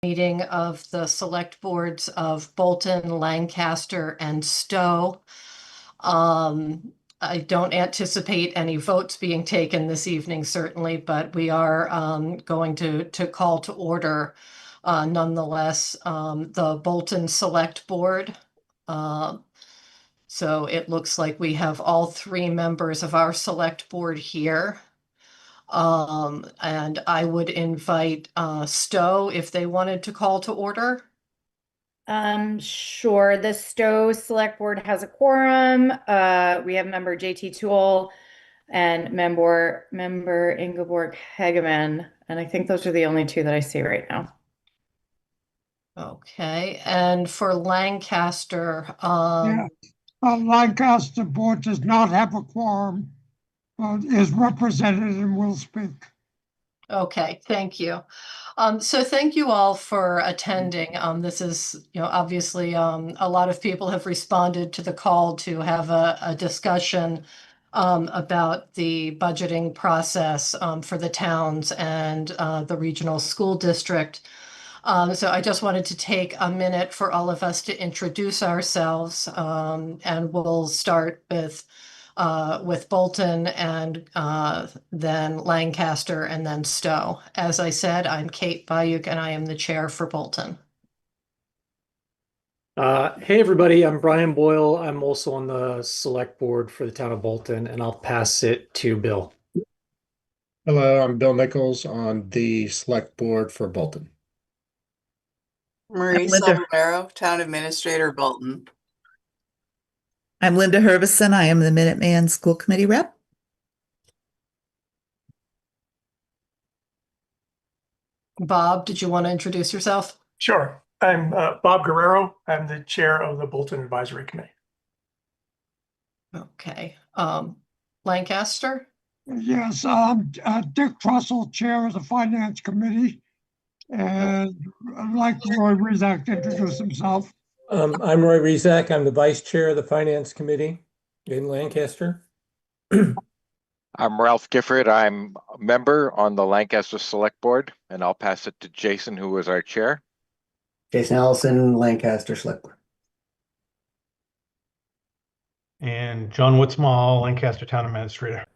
meeting of the select boards of Bolton, Lancaster, and Stow. I don't anticipate any votes being taken this evening, certainly, but we are going to call to order nonetheless the Bolton Select Board. So it looks like we have all three members of our select board here. And I would invite Stow if they wanted to call to order. Sure. The Stow Select Board has a quorum. We have member JT Toole and member Ingeborg Hegeman, and I think those are the only two that I see right now. Okay, and for Lancaster, Lancaster board does not have a quorum, but is represented and will speak. Okay, thank you. So thank you all for attending. This is, obviously a lot of people have responded to the call to have a discussion about the budgeting process for the towns and the regional school district. So I just wanted to take a minute for all of us to introduce ourselves, and we'll start with Bolton and then Lancaster and then Stow. As I said, I'm Kate Bayuk and I am the chair for Bolton. Hey everybody, I'm Brian Boyle. I'm also on the select board for the town of Bolton, and I'll pass it to Bill. Hello, I'm Bill Nichols on the select board for Bolton. Marie Guerriero, Town Administrator, Bolton. I'm Linda Hervison. I am the Minuteman School Committee rep. Bob, did you want to introduce yourself? Sure. I'm Bob Guerriero. I'm the chair of the Bolton Advisory Committee. Okay. Lancaster? Yes, Dick Trussell, chair of the Finance Committee. And I'd like Roy Rizak to introduce himself. I'm Roy Rizak. I'm the vice chair of the Finance Committee in Lancaster. I'm Ralph Gifford. I'm a member on the Lancaster Select Board, and I'll pass it to Jason, who is our chair. Jason Allison, Lancaster Select Board. And John Woodsmall, Lancaster Town Administrator.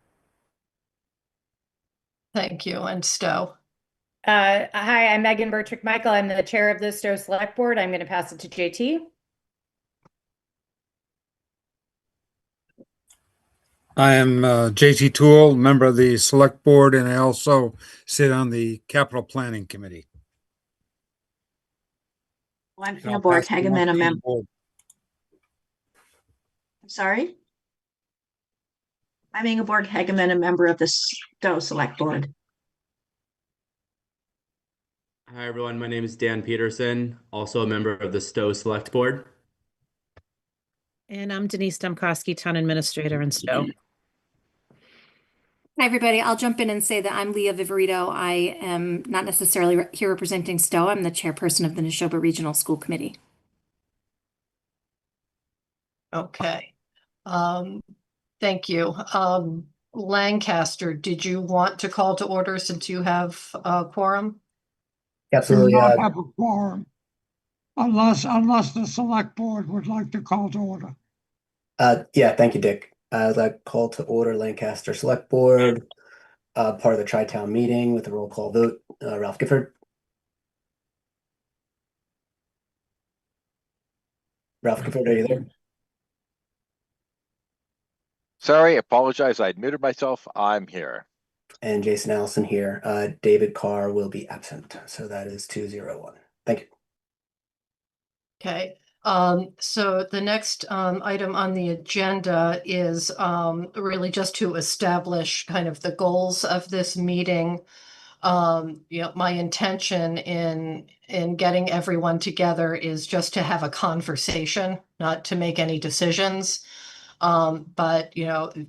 Thank you. And Stow? Hi, I'm Megan Bertrick-Michael. I'm the chair of the Stow Select Board. I'm going to pass it to JT. I am JT Toole, member of the Select Board, and I also sit on the Capital Planning Committee. Well, I'm Ingeborg Hegeman, a member. I'm sorry? I'm Ingeborg Hegeman, a member of the Stow Select Board. Hi, everyone. My name is Dan Peterson, also a member of the Stow Select Board. And I'm Denise Demkowski, Town Administrator in Stow. Hi, everybody. I'll jump in and say that I'm Leah Viverito. I am not necessarily here representing Stow. I'm the chairperson of the Neshoba Regional School Committee. Okay. Thank you. Lancaster, did you want to call to order since you have a quorum? Absolutely. Do not have a quorum unless the select board would like to call to order. Yeah, thank you, Dick. I'd like to call to order Lancaster Select Board, part of the Tri-Town meeting with a roll call vote. Ralph Gifford. Ralph Gifford, are you there? Sorry, apologize. I muted myself. I'm here. And Jason Allison here. David Carr will be absent. So that is 201. Thank you. Okay. So the next item on the agenda is really just to establish kind of the goals of this meeting. My intention in getting everyone together is just to have a conversation, not to make any decisions. But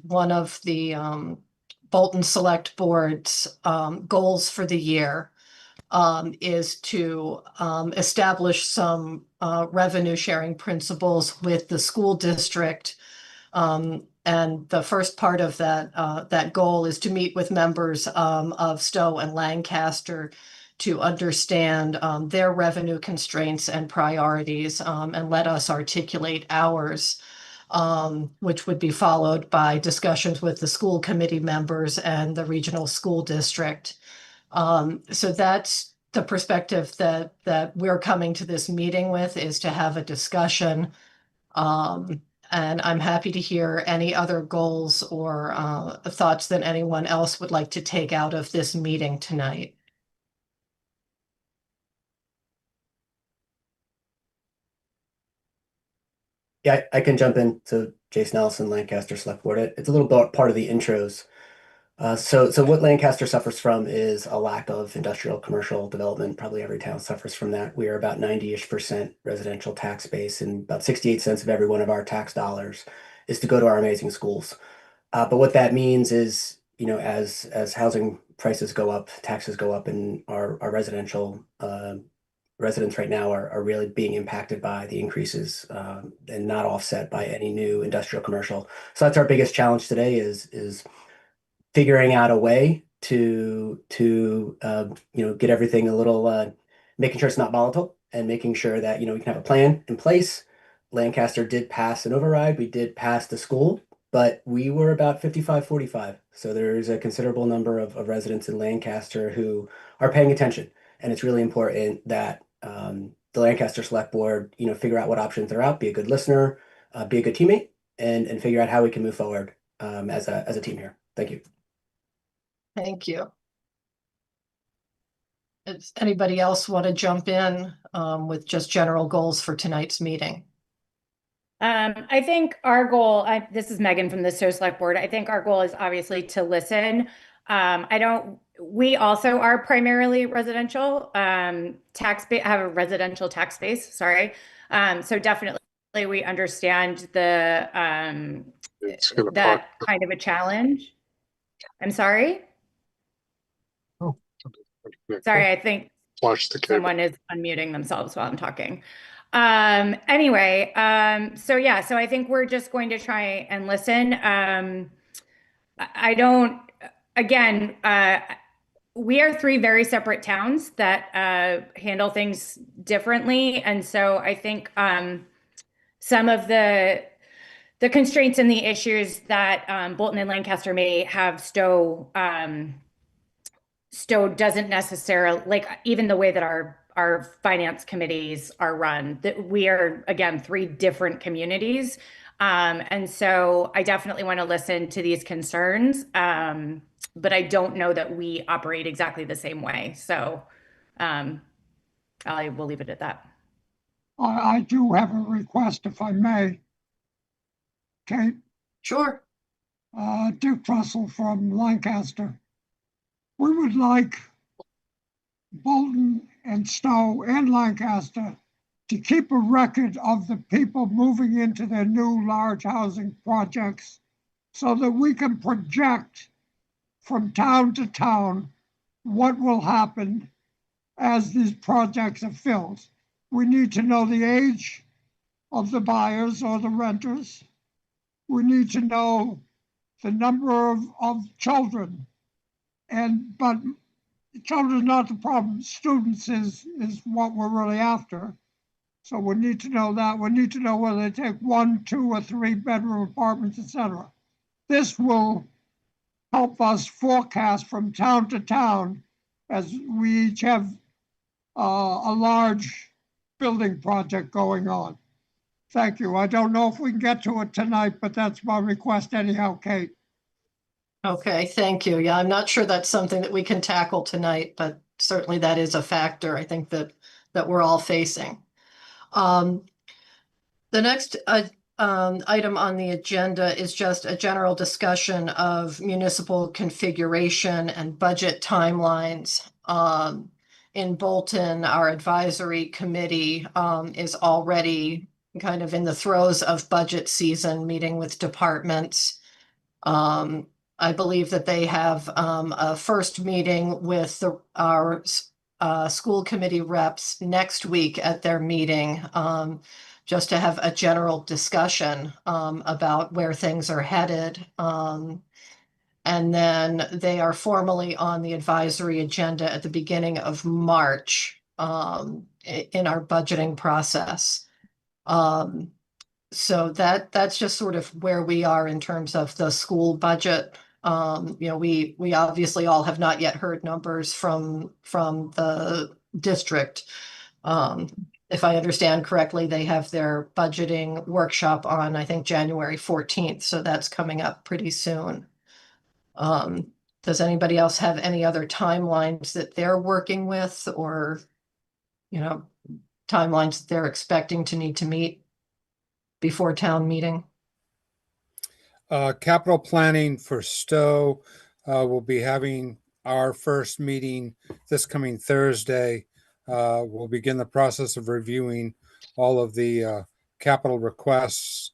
one of the Bolton Select Board's goals for the year is to establish some revenue sharing principles with the school district. And the first part of that goal is to meet with members of Stow and Lancaster to understand their revenue constraints and priorities, and let us articulate ours, which would be followed by discussions with the school committee members and the regional school district. So that's the perspective that we're coming to this meeting with, is to have a discussion. And I'm happy to hear any other goals or thoughts that anyone else would like to take out of this meeting tonight. Yeah, I can jump in. So Jason Allison, Lancaster Select Board. It's a little bit part of the intros. So what Lancaster suffers from is a lack of industrial commercial development. Probably every town suffers from that. We are about 90-ish% residential tax base, and about 68 cents of every one of our tax dollars is to go to our amazing schools. But what that means is, as housing prices go up, taxes go up, and our residential residents right now are really being impacted by the increases, and not offset by any new industrial commercial. So that's our biggest challenge today is figuring out a way to get everything a little, making sure it's not volatile, and making sure that we can have a plan in place. Lancaster did pass an override. We did pass the school, but we were about 55-45. So there's a considerable number of residents in Lancaster who are paying attention. And it's really important that the Lancaster Select Board, figure out what options are out, be a good listener, be a good teammate, and figure out how we can move forward as a team here. Thank you. Thank you. Does anybody else want to jump in with just general goals for tonight's meeting? I think our goal, this is Megan from the Stow Select Board. I think our goal is obviously to listen. We also are primarily residential, have a residential tax base, sorry. So definitely we understand that kind of a challenge. I'm sorry? Oh. Sorry, I think someone is unmuting themselves while I'm talking. Anyway, so I think we're just going to try and listen. We are three very separate towns that handle things differently. And so I think some of the constraints and the issues that Bolton and Lancaster may have, Stow doesn't necessarily, like, even the way that our finance committees are run, that we are, again, three different communities. And so I definitely want to listen to these concerns, but I don't know that we operate exactly the same way. So I will leave it at that. I do have a request, if I may. Kate? Sure. Dick Russell from Lancaster. We would like Bolton and Stow and Lancaster to keep a record of the people moving into their new large housing projects so that we can project from town to town what will happen as these projects are filled. We need to know the age of the buyers or the renters. We need to know the number of children. But children are not the problem. Students is what we're really after. So we need to know that. We need to know whether they take 1, 2, or 3 bedroom apartments, etc. This will help us forecast from town to town, as we each have a large building project going on. Thank you. I don't know if we can get to it tonight, but that's my request anyhow, Kate. Okay, thank you. Yeah, I'm not sure that's something that we can tackle tonight, but certainly that is a factor I think that we're all facing. The next item on the agenda is just a general discussion of municipal configuration and budget timelines. In Bolton, our advisory committee is already kind of in the throes of budget season, meeting with departments. I believe that they have a first meeting with our school committee reps next week at their meeting, just to have a general discussion about where things are headed. And then they are formally on the advisory agenda at the beginning of March in our budgeting process. So that's just sort of where we are in terms of the school budget. We obviously all have not yet heard numbers from the district. If I understand correctly, they have their budgeting workshop on, I think, January 14th, so that's coming up pretty soon. Does anybody else have any other timelines that they're working with, or, timelines that they're expecting to need to meet before town meeting? Capital planning for Stow, we'll be having our first meeting this coming Thursday. We'll begin the process of reviewing all of the capital requests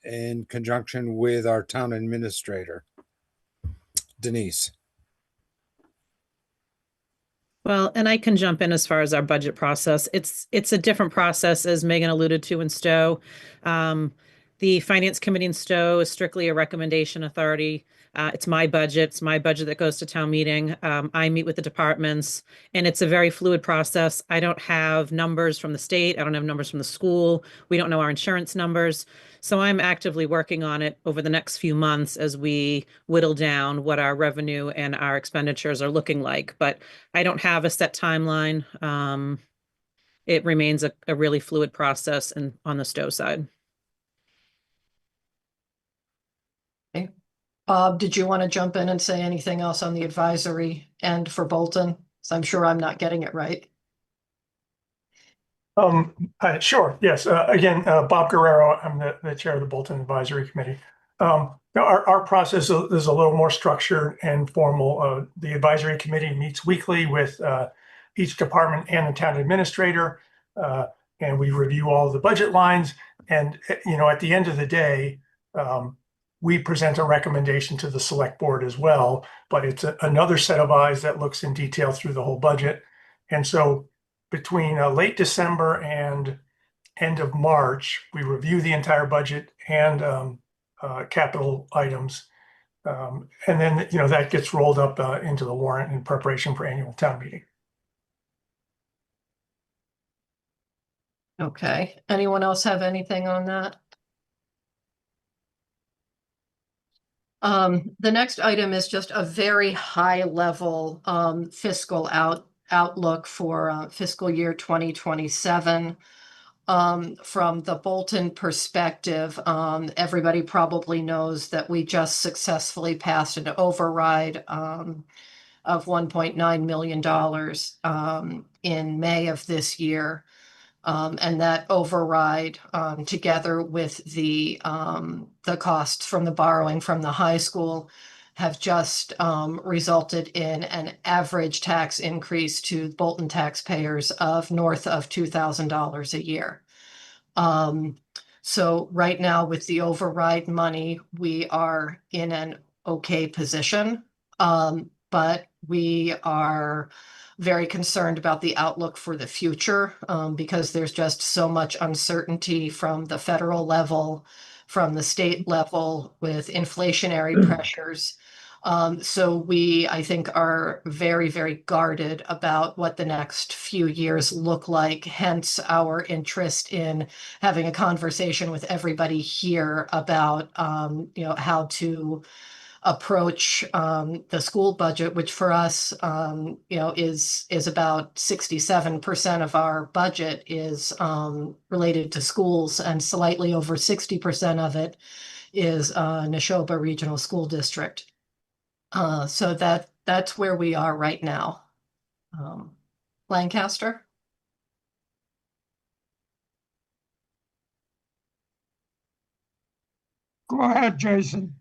in conjunction with our town administrator, Denise. Well, and I can jump in as far as our budget process. It's a different process, as Megan alluded to in Stow. The Finance Committee in Stow is strictly a recommendation authority. It's my budget. It's my budget that goes to town meeting. I meet with the departments, and it's a very fluid process. I don't have numbers from the state. I don't have numbers from the school. We don't know our insurance numbers. So I'm actively working on it over the next few months as we whittle down what our revenue and our expenditures are looking like. But I don't have a set timeline. It remains a really fluid process and on the Stow side. Okay. Bob, did you want to jump in and say anything else on the advisory end for Bolton? So I'm sure I'm not getting it right. Sure. Yes. Again, Bob Guerriero. I'm the chair of the Bolton Advisory Committee. Our process is a little more structured and formal. The advisory committee meets weekly with each department and the town administrator, and we review all of the budget lines. And at the end of the day, we present a recommendation to the select board as well. But it's another set of eyes that looks in detail through the whole budget. And so between late December and end of March, we review the entire budget and capital items. And then, that gets rolled up into the warrant in preparation for annual town meeting. Okay. Anyone else have anything on that? The next item is just a very high level fiscal outlook for fiscal year 2027. From the Bolton perspective, everybody probably knows that we just successfully passed an override of $1.9 million in May of this year. And that override, together with the costs from the borrowing from the high school, have just resulted in an average tax increase to Bolton taxpayers of north of $2,000 a year. So right now with the override money, we are in an okay position, but we are very concerned about the outlook for the future because there's just so much uncertainty from the federal level, from the state level with inflationary pressures. So we, I think, are very, very guarded about what the next few years look like, hence our interest in having a conversation with everybody here about, how to approach the school budget, which for us, is about 67% of our budget is related to schools, and slightly over 60% of it is Neshoba Regional School District. So that's where we are right now. Lancaster? Go ahead, Jason.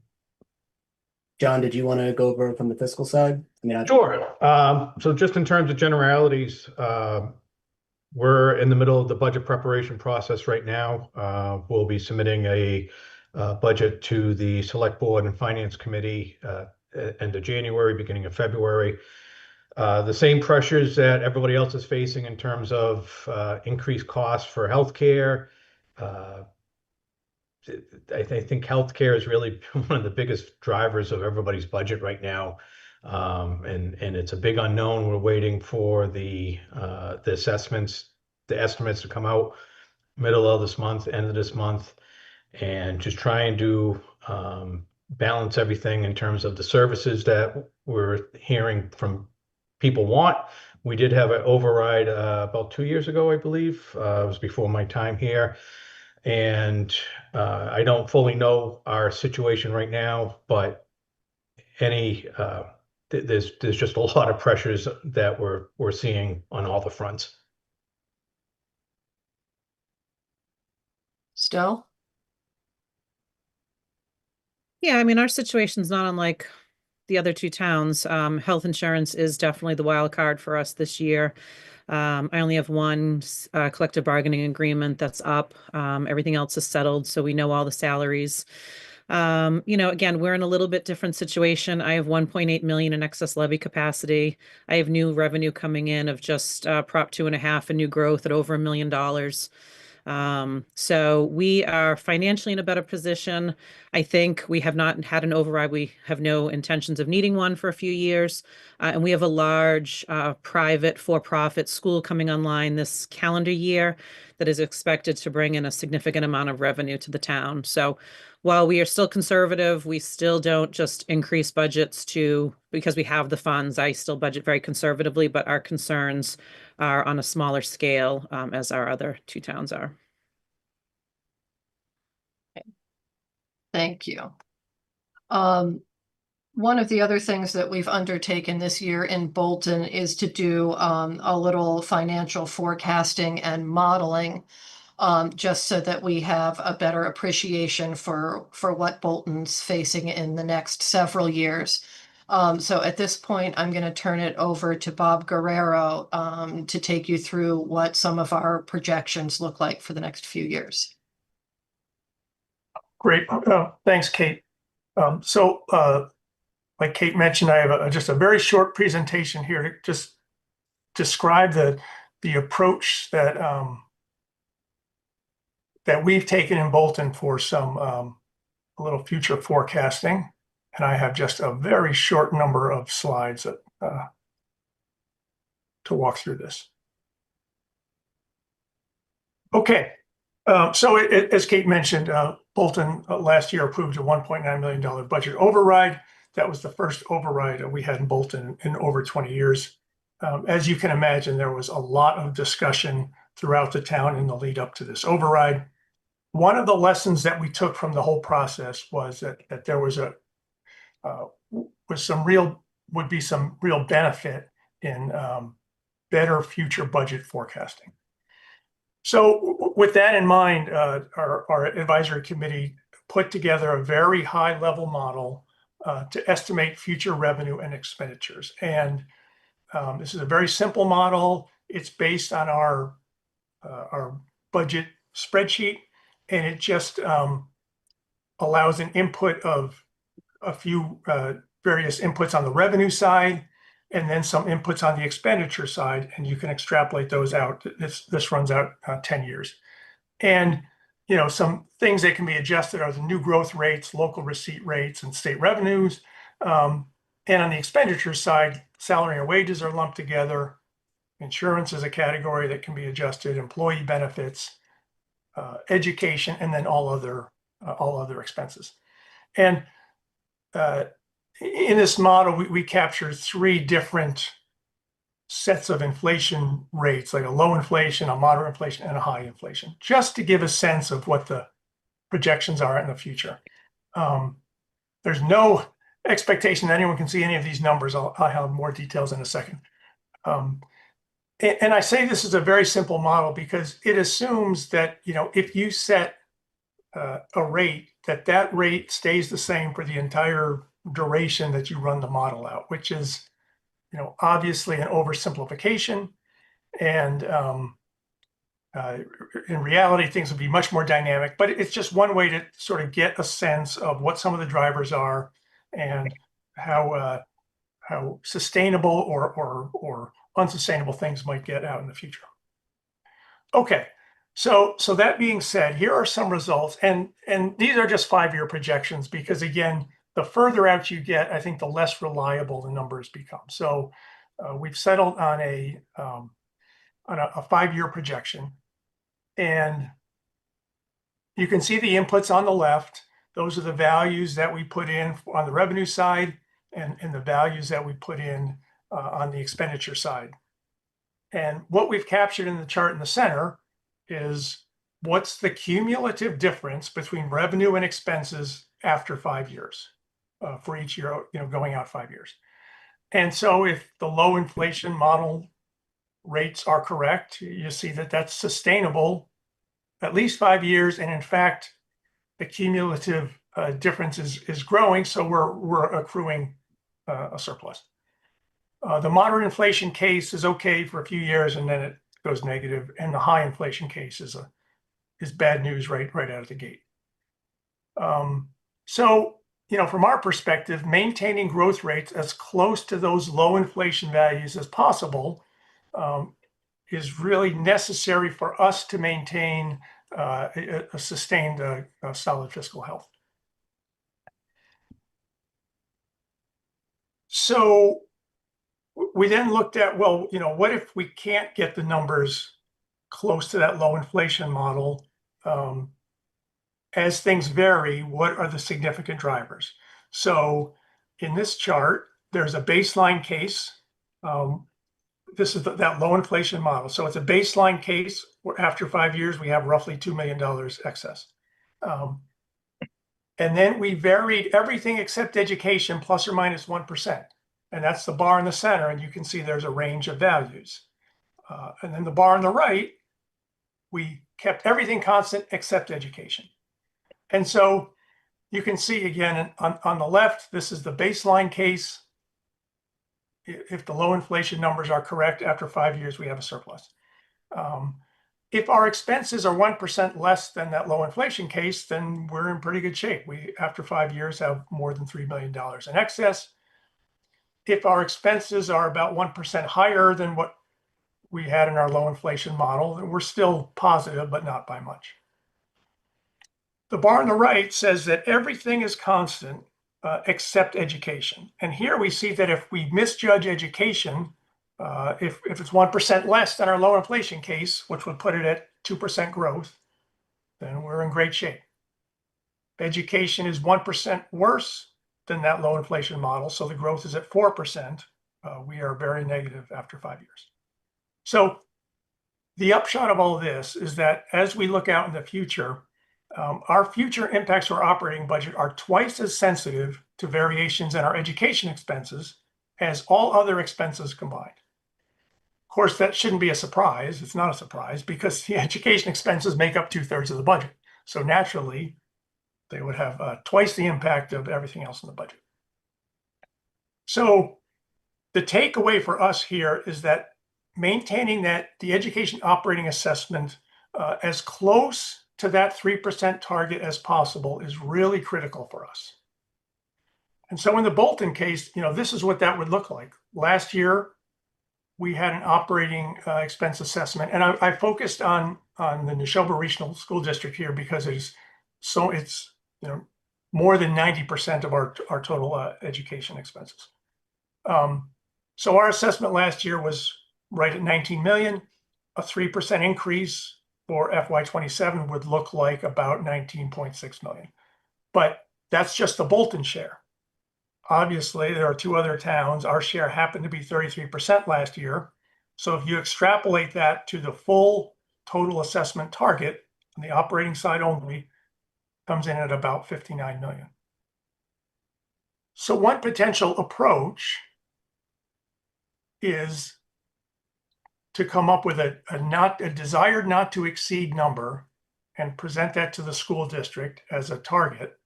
John, did you want to go over from the fiscal side? Sure. So just in terms of generalities, we're in the middle of the budget preparation process right now. We'll be submitting a budget to the Select Board and Finance Committee end of January, beginning of February. The same pressures that everybody else is facing in terms of increased costs for healthcare, I think healthcare is really one of the biggest drivers of everybody's budget right now. And it's a big unknown. We're waiting for the estimates to come out middle of this month, end of this month, and just trying to balance everything in terms of the services that we're hearing from people want. We did have an override about 2 years ago, I believe. It was before my time here. And I don't fully know our situation right now, but there's just a lot of pressures that we're seeing on all the fronts. Stow? Yeah, I mean, our situation's not unlike the other two towns. Health insurance is definitely the wild card for us this year. I only have one collective bargaining agreement that's up. Everything else is settled, so we know all the salaries. Again, we're in a little bit different situation. I have 1.8 million in excess levy capacity. I have new revenue coming in of just Prop 2.5 and new growth at over $1 million. So we are financially in a better position. I think we have not had an override. We have no intentions of needing one for a few years. And we have a large private for-profit school coming online this calendar year that is expected to bring in a significant amount of revenue to the town. So while we are still conservative, we still don't just increase budgets because we have the funds. I still budget very conservatively, but our concerns are on a smaller scale, as our other two towns are. Thank you. One of the other things that we've undertaken this year in Bolton is to do a little financial forecasting and modeling, just so that we have a better appreciation for what Bolton's facing in the next several years. So at this point, I'm going to turn it over to Bob Guerriero to take you through what some of our projections look like for the next few years. Great. Thanks, Kate. Like Kate mentioned, I have just a very short presentation here to just describe the approach that we've taken in Bolton for some a little future forecasting. And I have just a very short number of slides to walk through this. Okay. As Kate mentioned, Bolton last year approved a $1.9 million budget override. That was the first override we had in Bolton in over 20 years. As you can imagine, there was a lot of discussion throughout the town in the lead up to this override. One of the lessons that we took from the whole process was that there was some real benefit in better future budget forecasting. So with that in mind, our advisory committee put together a very high level model to estimate future revenue and expenditures. And this is a very simple model. It's based on our budget spreadsheet, and it just allows an input of a few various inputs on the revenue side, and then some inputs on the expenditure side, and you can extrapolate those out. This runs out 10 years. And some things that can be adjusted are the new growth rates, local receipt rates, and state revenues. And on the expenditure side, salary and wages are lumped together. Insurance is a category that can be adjusted, employee benefits, education, and then all other expenses. And in this model, we capture three different sets of inflation rates, like a low inflation, a moderate inflation, and a high inflation, just to give a sense of what the projections are in the future. There's no expectation that anyone can see any of these numbers. I'll have more details in a second. And I say this is a very simple model because it assumes that, if you set a rate, that rate stays the same for the entire duration that you run the model out, which is, obviously an oversimplification. And in reality, things would be much more dynamic, but it's just one way to sort of get a sense of what some of the drivers are and how sustainable or unsustainable things might get out in the future. Okay, So that being said, here are some results, and these are just 5-year projections because again, the further out you get, I think the less reliable the numbers become. So we've settled on a 5-year projection, and you can see the inputs on the left. Those are the values that we put in on the revenue side and the values that we put in on the expenditure side. And what we've captured in the chart in the center is what's the cumulative difference between revenue and expenses after 5 years for each year, going out 5 years. And so if the low inflation model rates are correct, you see that that's sustainable at least 5 years. And in fact, the cumulative difference is growing. So we're accruing a surplus. The moderate inflation case is okay for a few years and then it goes negative, and the high inflation case is bad news right out of the gate. So from our perspective, maintaining growth rates as close to those low inflation values as possible is really necessary for us to maintain a sustained solid fiscal health. So we then looked at, well, what if we can't get the numbers close to that low inflation model? As things vary, what are the significant drivers? So in this chart, there's a baseline case. This is that low inflation model. So it's a baseline case where after 5 years, we have roughly $2 million excess. And then we varied everything except education plus or minus 1%. And that's the bar in the center. And you can see there's a range of values. And then the bar on the right, we kept everything constant except education. And so you can see again on the left, this is the baseline case. If the low inflation numbers are correct, after 5 years, we have a surplus. If our expenses are 1% less than that low inflation case, then we're in pretty good shape. We, after 5 years, have more than $3 million in excess. If our expenses are about 1% higher than what we had in our low inflation model, then we're still positive, but not by much. The bar on the right says that everything is constant except education. And here we see that if we misjudge education, if it's 1% less than our low inflation case, which would put it at 2% growth, then we're in great shape. If education is 1% worse than that low inflation model, so the growth is at 4%, we are very negative after 5 years. So the upshot of all this is that as we look out in the future, our future impacts to our operating budget are twice as sensitive to variations in our education expenses as all other expenses combined. Of course, that shouldn't be a surprise. It's not a surprise because the education expenses make up 2/3 of the budget. So naturally, they would have twice the impact of everything else in the budget. So the takeaway for us here is that maintaining the education operating assessment as close to that 3% target as possible is really critical for us. And so in the Bolton case, this is what that would look like. Last year, we had an operating expense assessment, and I focused on the Neshoba Regional School District here because it's more than 90% of our total education expenses. So our assessment last year was right at 19 million. A 3% increase for FY27 would look like about 19.6 million. But that's just the Bolton share. Obviously, there are 2 other towns. Our share happened to be 33% last year. So if you extrapolate that to the full total assessment target on the operating side only, comes in at about 59 million. So one potential approach is to come up with a desired not to exceed number and present that to the school district as a target.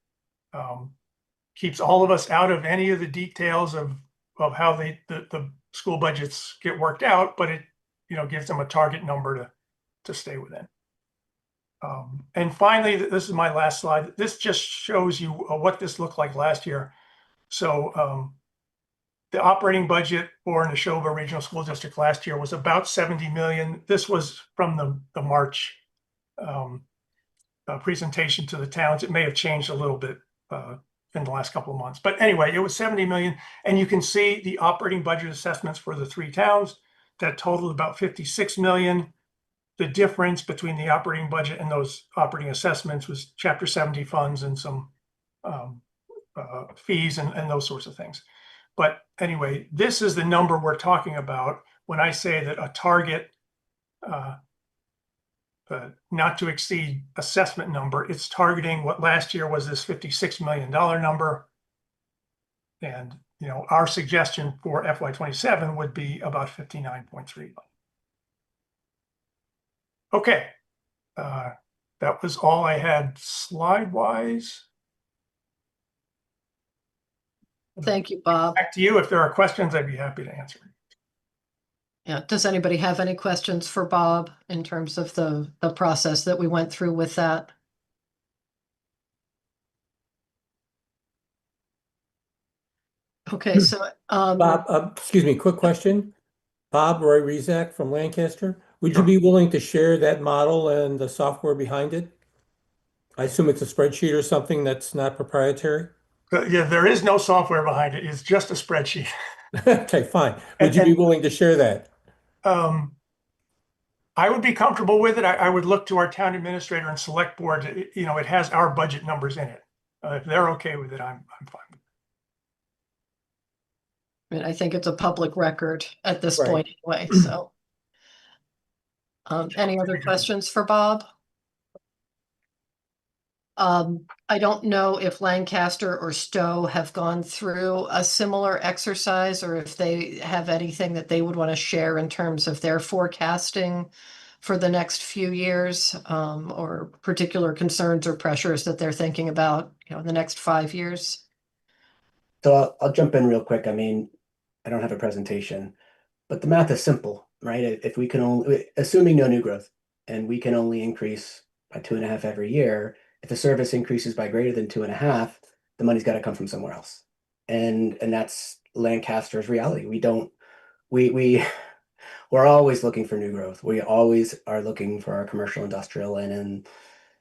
Keeps all of us out of any of the details of how the school budgets get worked out, but it gives them a target number to stay within. And finally, this is my last slide. This just shows you what this looked like last year. So the operating budget for Neshoba Regional School District last year was about 70 million. This was from the March presentation to the towns. It may have changed a little bit in the last couple of months. But anyway, it was 70 million. And you can see the operating budget assessments for the 3 towns that totaled about 56 million. The difference between the operating budget and those operating assessments was Chapter 70 funds and some fees and those sorts of things. But anyway, this is the number we're talking about when I say that a target not to exceed assessment number. It's targeting what last year was this $56 million number. And, you know, our suggestion for FY27 would be about 59.3 million. Okay. That was all I had slide-wise. Thank you, Bob. Back to you. If there are questions, I'd be happy to answer. Yeah. Does anybody have any questions for Bob in terms of the process that we went through with that? Okay, so Bob, excuse me, quick question. Bob, Roy Rezak from Lancaster. Would you be willing to share that model and the software behind it? I assume it's a spreadsheet or something that's not proprietary? Yeah, there is no software behind it. It's just a spreadsheet. Okay, fine. Would you be willing to share that? I would be comfortable with it. I would look to our town administrator and select board. You know, it has our budget numbers in it. If they're okay with it, I'm fine. I mean, I think it's a public record at this Right. point anyway, so. Any other questions for Bob? I don't know if Lancaster or Stow have gone through a similar exercise or if they have anything that they would want to share in terms of their forecasting for the next few years, or particular concerns or pressures that they're thinking about, you know, in the next 5 years. So I'll jump in real quick. I mean, I don't have a presentation, but the math is simple, right? If we can only, assuming no new growth, and we can only increase by 2.5 every year, if the service increases by greater than 2.5, the money's got to come from somewhere else. And that's Lancaster's reality. We're always looking for new growth. We always are looking for our commercial industrial, and in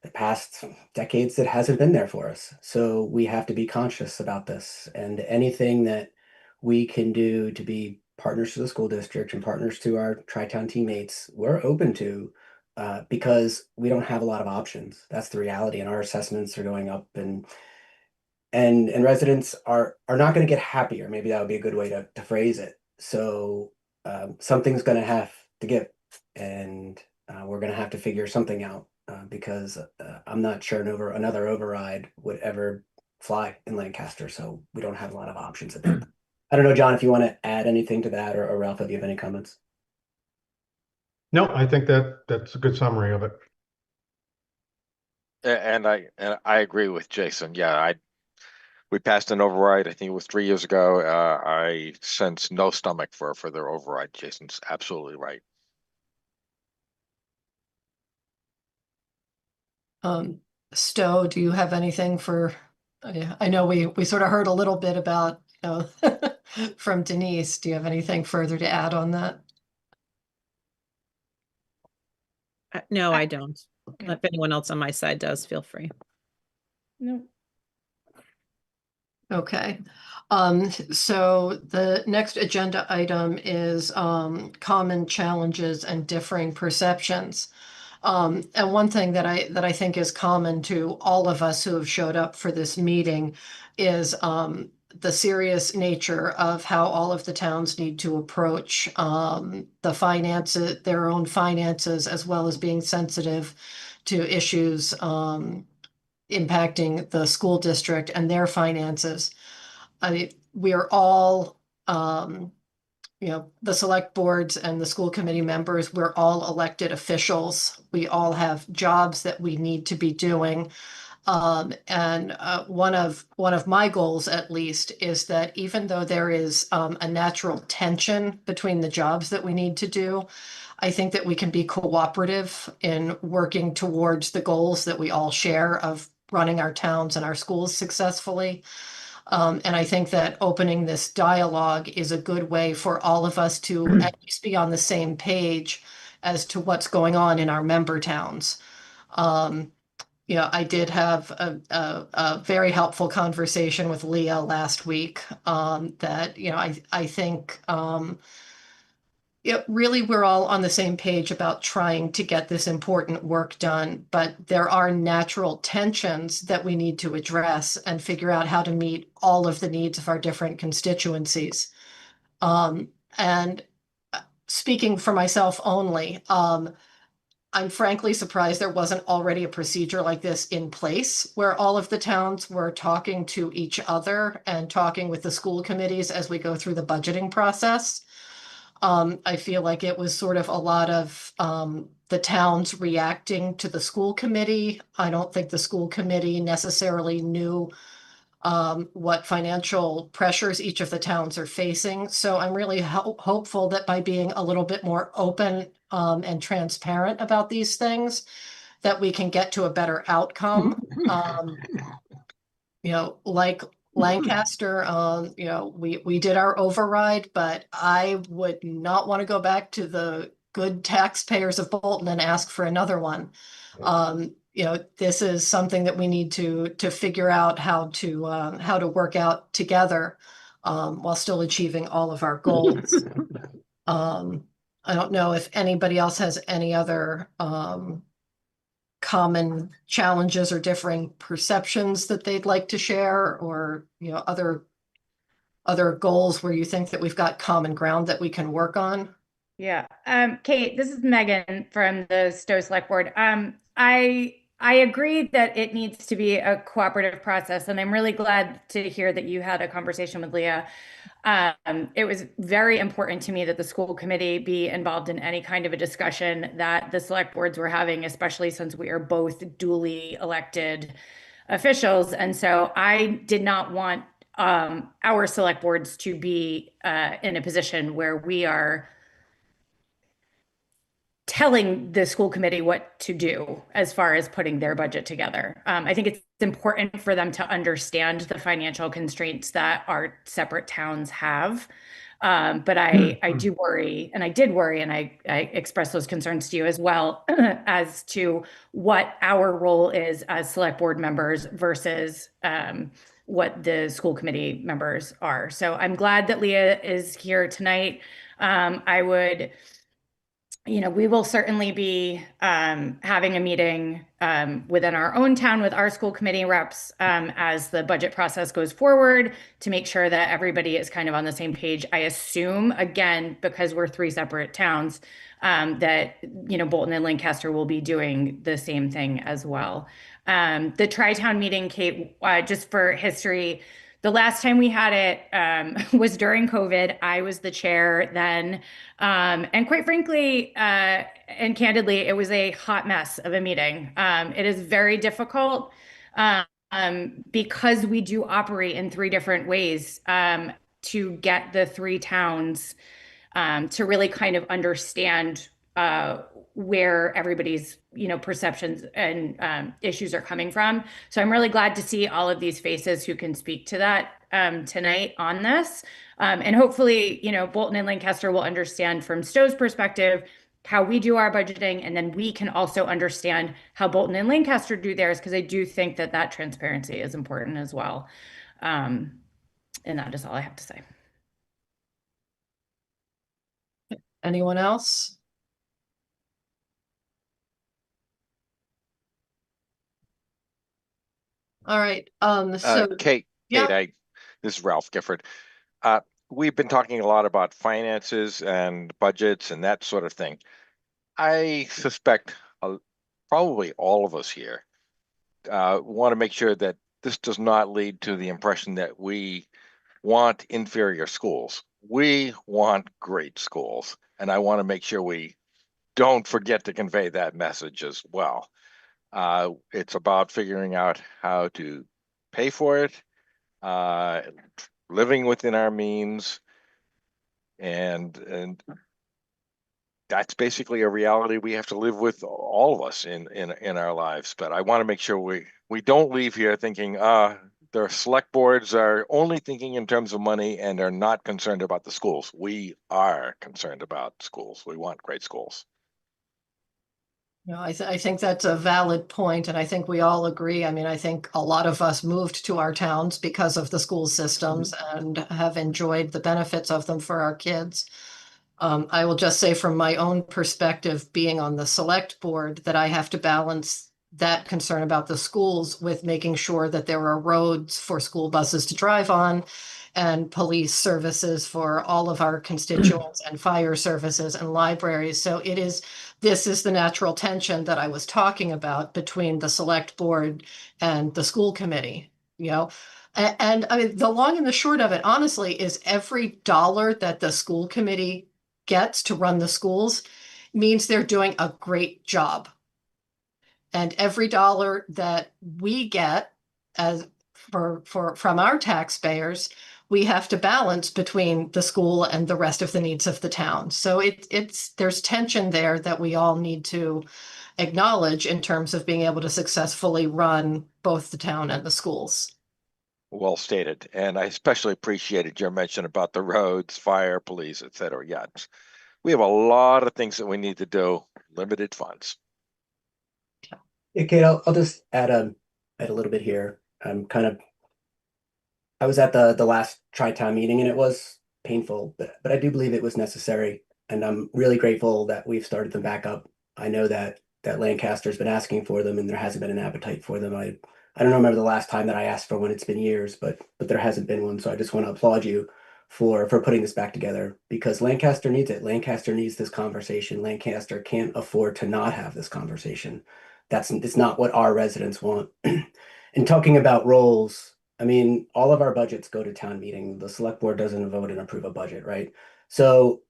the past decades, it hasn't been there for us. So we have to be conscious about this, and anything that we can do to be partners to the school district and partners to our Tri-Town teammates, we're open to, because we don't have a lot of options. That's the reality, and our assessments are going up, and residents are not going to get happier. Maybe that would be a good way to phrase it. So something's going to have to give, and we're going to have to figure something out, because I'm not sure another override would ever fly in Lancaster. So we don't have a lot of options at that. I don't know, John, if you want to add anything to that, or Ralph, if you have any comments. No, I think that's a good summary of it. And I agree with Jason. Yeah, we passed an override. I think it was 3 years ago. I sense no stomach for a further override. Jason's absolutely right. Stowe, do you have anything for? I know we sort of heard a little bit about, you know, from Denise. Do you have anything further to add on that? No, I don't. If anyone else on my side does, feel free. No. Okay. So the next agenda item is common challenges and differing perceptions. And one thing that I think is common to all of us who have showed up for this meeting is the serious nature of how all of the towns need to approach the finances, their own finances, as well as being sensitive to issues impacting the school district and their finances. I mean, we are all, you know, the select boards and the school committee members, we're all elected officials. We all have jobs that we need to be doing. And one of my goals, at least, is that even though there is a natural tension between the jobs that we need to do, I think that we can be cooperative in working towards the goals that we all share of running our towns and our schools successfully. And I think that opening this dialogue is a good way for all of us to at least be on the same page as to what's going on in our member towns. I did have a very helpful conversation with Leah last week, that, I think, really, we're all on the same page about trying to get this important work done, but there are natural tensions that we need to address and figure out how to meet all of the needs of our different constituencies. And speaking for myself only, I'm frankly surprised there wasn't already a procedure like this in place where all of the towns were talking to each other and talking with the school committees as we go through the budgeting process. I feel like it was sort of a lot of the towns reacting to the school committee. I don't think the school committee necessarily knew what financial pressures each of the towns are facing. So I'm really hopeful that by being a little bit more open and transparent about these things, that we can get to a better outcome. Like Lancaster, we did our override, but I would not want to go back to the good taxpayers of Bolton and ask for another one. This is something that we need to figure out how to work out together, while still achieving all of our goals. I don't know if anybody else has any other common challenges or differing perceptions that they'd like to share, or other goals where you think that we've got common ground that we can work on. Yeah. Kate, this is Megan from the Stow Select Board. I agree that it needs to be a cooperative process, and I'm really glad to hear that you had a conversation with Leah. It was very important to me that the school committee be involved in any kind of a discussion that the select boards were having, especially since we are both duly elected officials. And so I did not want our select boards to be in a position where we are telling the school committee what to do as far as putting their budget together. I think it's important for them to understand the financial constraints that our separate towns have. But I do worry, and I did worry, and I expressed those concerns to you as well, as to what our role is as select board members versus what the school committee members are. So I'm glad that Leah is here tonight. We will certainly be having a meeting within our own town with our school committee reps as the budget process goes forward, to make sure that everybody is kind of on the same page. I assume, again, because we're three separate towns, that Bolton and Lancaster will be doing the same thing as well. The Tri-Town meeting, Kate, just for history, the last time we had it was during COVID. I was the chair then. And quite frankly, and candidly, it was a hot mess of a meeting. It is very difficult because we do operate in three different ways to get the three towns to really kind of understand where everybody's perceptions and issues are coming from. So I'm really glad to see all of these faces who can speak to that tonight on this. And hopefully, Bolton and Lancaster will understand from Stow's perspective how we do our budgeting, and then we can also understand how Bolton and Lancaster do theirs, because I do think that that transparency is important as well. And that is all I have to say. Anyone else? All right. Kate, this is Ralph Gifford. We've been talking a lot about finances and budgets and that sort of thing. I suspect probably all of us here want to make sure that this does not lead to the impression that we want inferior schools. We want great schools, and I want to make sure we don't forget to convey that message as well. It's about figuring out how to pay for it, living within our means, and that's basically a reality we have to live with, all of us in our lives. But I want to make sure we don't leave here thinking the select boards are only thinking in terms of money and are not concerned about the schools. We are concerned about schools. We want great schools. No, I think that's a valid point, and I think we all agree. I mean, I think a lot of us moved to our towns because of the school systems and have enjoyed the benefits of them for our kids. I will just say from my own perspective, being on the select board, that I have to balance that concern about the schools with making sure that there are roads for school buses to drive on and police services for all of our constituents and fire services and libraries. So this is the natural tension that I was talking about between the select board and the school committee, you know? And I mean, the long and the short of it, honestly, is every dollar that the school committee gets to run the schools means they're doing a great job. And every dollar that we get as from our taxpayers, we have to balance between the school and the rest of the needs of the town. So there's tension there that we all need to acknowledge in terms of being able to successfully run both the town and the schools. Well stated. And I especially appreciated your mention about the roads, fire, police, et cetera. Yeah, we have a lot of things that we need to do, limited funds. Yeah, Kate, I'll just add a little bit here. I was at the last Tri-Town meeting and it was painful, but I do believe it was necessary. And I'm really grateful that we've started them back up. I know that Lancaster's been asking for them and there hasn't been an appetite for them. I don't remember the last time that I asked for one. It's been years, but there hasn't been one. So I just want to applaud you for putting this back together because Lancaster needs it. Lancaster needs this conversation. Lancaster can't afford to not have this conversation. It's not what our residents want. And talking about roles, I mean, all of our budgets go to town meeting. The select board doesn't vote and approve a budget, right? So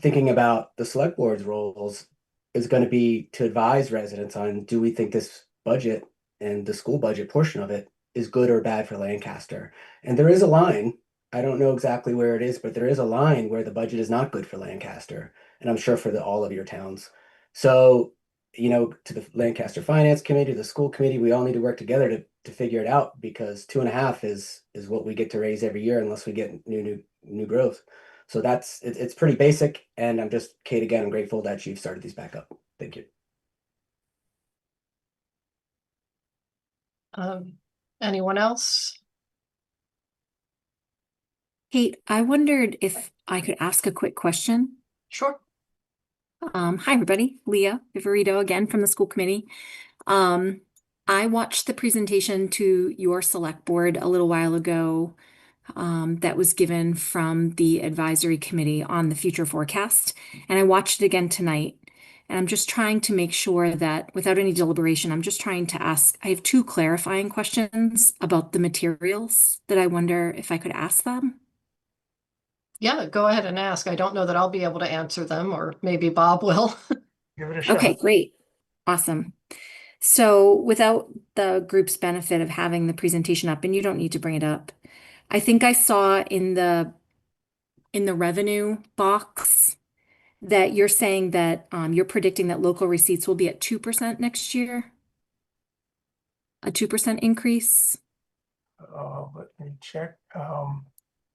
thinking about the select board's roles is going to be to advise residents on, do we think this budget and the school budget portion of it is good or bad for Lancaster? And there is a line, I don't know exactly where it is, but there is a line where the budget is not good for Lancaster. And I'm sure for all of your towns. So, to the Lancaster Finance Committee, the school committee, we all need to work together to figure it out because 2.5 is what we get to raise every year unless we get new growth. So it's pretty basic. And I'm just, Kate, again, I'm grateful that you've started these back up. Thank you. Anyone else? Kate, I wondered if I could ask a quick question. Sure. Hi, everybody. Leah Viverito again from the school committee. I watched the presentation to your select board a little while ago that was given from the advisory committee on the future forecast. And I watched it again tonight. And I'm just trying to make sure that without any deliberation, I'm just trying to ask, I have 2 clarifying questions about the materials that I wonder if I could ask them. Yeah, go ahead and ask. I don't know that I'll be able to answer them, or maybe Bob will. Give it a shot. Okay, great. Awesome. So without the group's benefit of having the presentation up, and you don't need to bring it up, I think I saw in the revenue box that you're saying that you're predicting that local receipts will be at 2% next year. A 2% increase. Let me check.